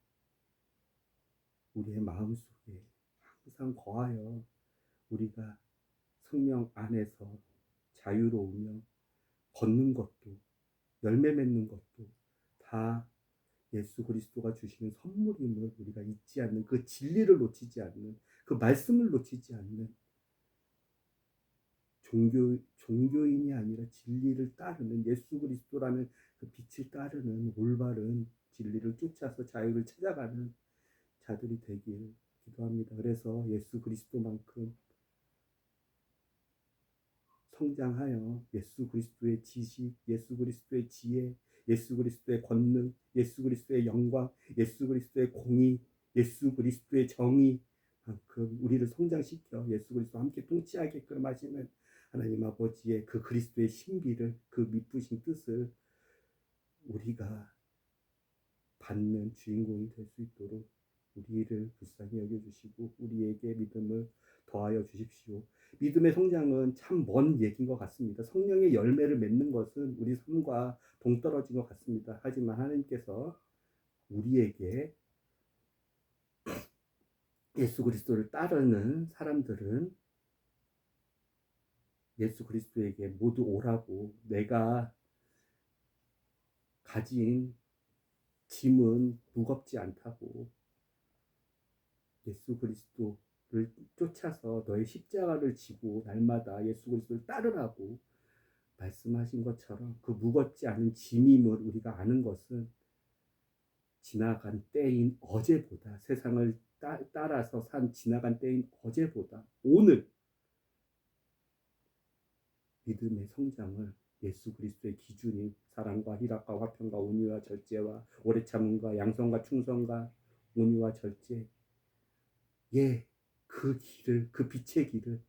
우리의 마음속에 항상 거하여 우리가 성령 안에서 자유로우며 걷는 것도 열매 맺는 것도 다 예수 그리스도가 주시는 선물임을 우리가 잊지 않는 그 진리를 놓치지 않는 그 말씀을 놓치지 않는 종교인이 아니라 진리를 따르는 예수 그리스도라는 그 빛을 따르는 올바른 진리를 쫓아서 자유를 찾아가는 자들이 되길 기도합니다. 그래서 예수 그리스도만큼 성장하여 예수 그리스도의 지식, 예수 그리스도의 지혜, 예수 그리스도의 권능, 예수 그리스도의 영광, 예수 그리스도의 공의, 예수 그리스도의 정의만큼 우리를 성장시켜 예수 그리스도와 함께 통치하게끔 하시는 하나님 아버지의 그 그리스도의 신비를 그 미쁘신 뜻을 우리가 받는 주인공이 될 수 있도록 우리를 불쌍히 여겨주시고 우리에게 믿음을 더하여 주십시오. 믿음의 성장은 참 먼 얘기인 것 같습니다. 성령의 열매를 맺는 것은 우리 삶과 동떨어진 것 같습니다. 하지만 하나님께서 우리에게 예수 그리스도를 따르는 사람들은 예수 그리스도에게 모두 오라고, 내가 가진 짐은 무겁지 않다고, 예수 그리스도를 쫓아서 너의 십자가를 지고 날마다 예수 그리스도를 따르라고 말씀하신 것처럼 그 무겁지 않은 짐임을 우리가 아는 것은 지나간 때인 어제보다, 세상을 따라서 산 지나간 때인 어제보다 오늘 믿음의 성장을 예수 그리스도의 기준인 사랑과 희락과 화평과 온유와 절제와 오래 참음과 양성과 충성과 온유와 절제, 그 길을, 그 빛의 길을,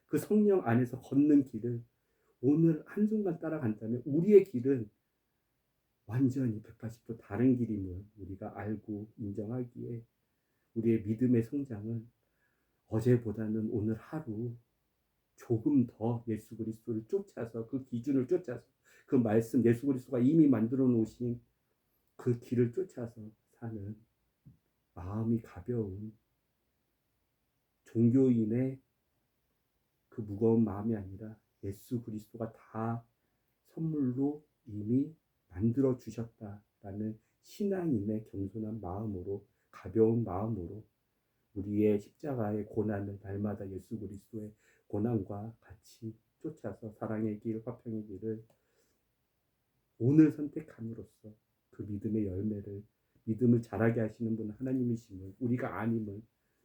그 성령 안에서 걷는 길을 오늘 한순간 따라간다면 우리의 길은 완전히 180도 다른 길임을 우리가 알고 인정하기에 우리의 믿음의 성장은 어제보다는 오늘 하루 조금 더 예수 그리스도를 쫓아서, 그 기준을 쫓아서, 그 말씀, 예수 그리스도가 이미 만들어 놓으신 그 길을 쫓아서 사는 마음이 가벼운 종교인의 그 무거운 마음이 아니라 예수 그리스도가 다 선물로 이미 만들어 주셨다라는 신앙인의 겸손한 마음으로, 가벼운 마음으로 우리의 십자가의 고난을 날마다 예수 그리스도의 고난과 같이 쫓아서 사랑의 길, 화평의 길을 오늘 선택함으로써 그 믿음의 열매를, 믿음을 자라게 하시는 분은 하나님이심을 우리가 아님을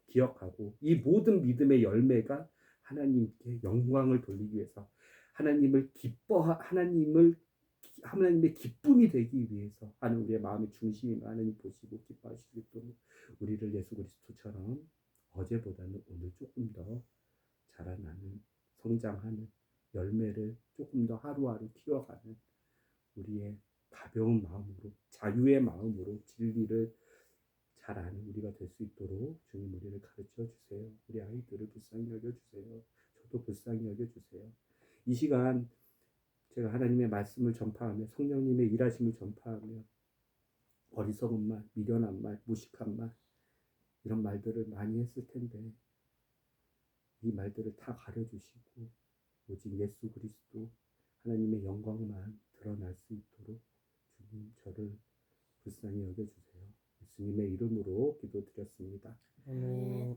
기억하고, 이 모든 믿음의 열매가 하나님께 영광을 돌리기 위해서, 하나님의 기쁨이 되기 위해서 하는 우리의 마음의 중심이 하나님 보시고 기뻐하실 수 있도록 우리를 예수 그리스도처럼 어제보다는 오늘 조금 더 자라나는, 성장하는, 열매를 조금 더 하루하루 키워가는 우리의 가벼운 마음으로, 자유의 마음으로 진리를 잘 아는 우리가 될 수 있도록 주님 우리를 가르쳐 주세요. 우리 아이들을 불쌍히 여겨주세요. 저도 불쌍히 여겨주세요. 이 시간 제가 하나님의 말씀을 전파하며 성령님의 일하심을 전파하며 어리석은 말, 미련한 말, 무식한 말, 이런 말들을 많이 했을 텐데 이 말들을 다 가려주시고 오직 예수 그리스도 하나님의 영광만 드러날 수 있도록 주님 저를 불쌍히 여겨주세요. 예수님의 이름으로 기도드렸습니다. 아멘.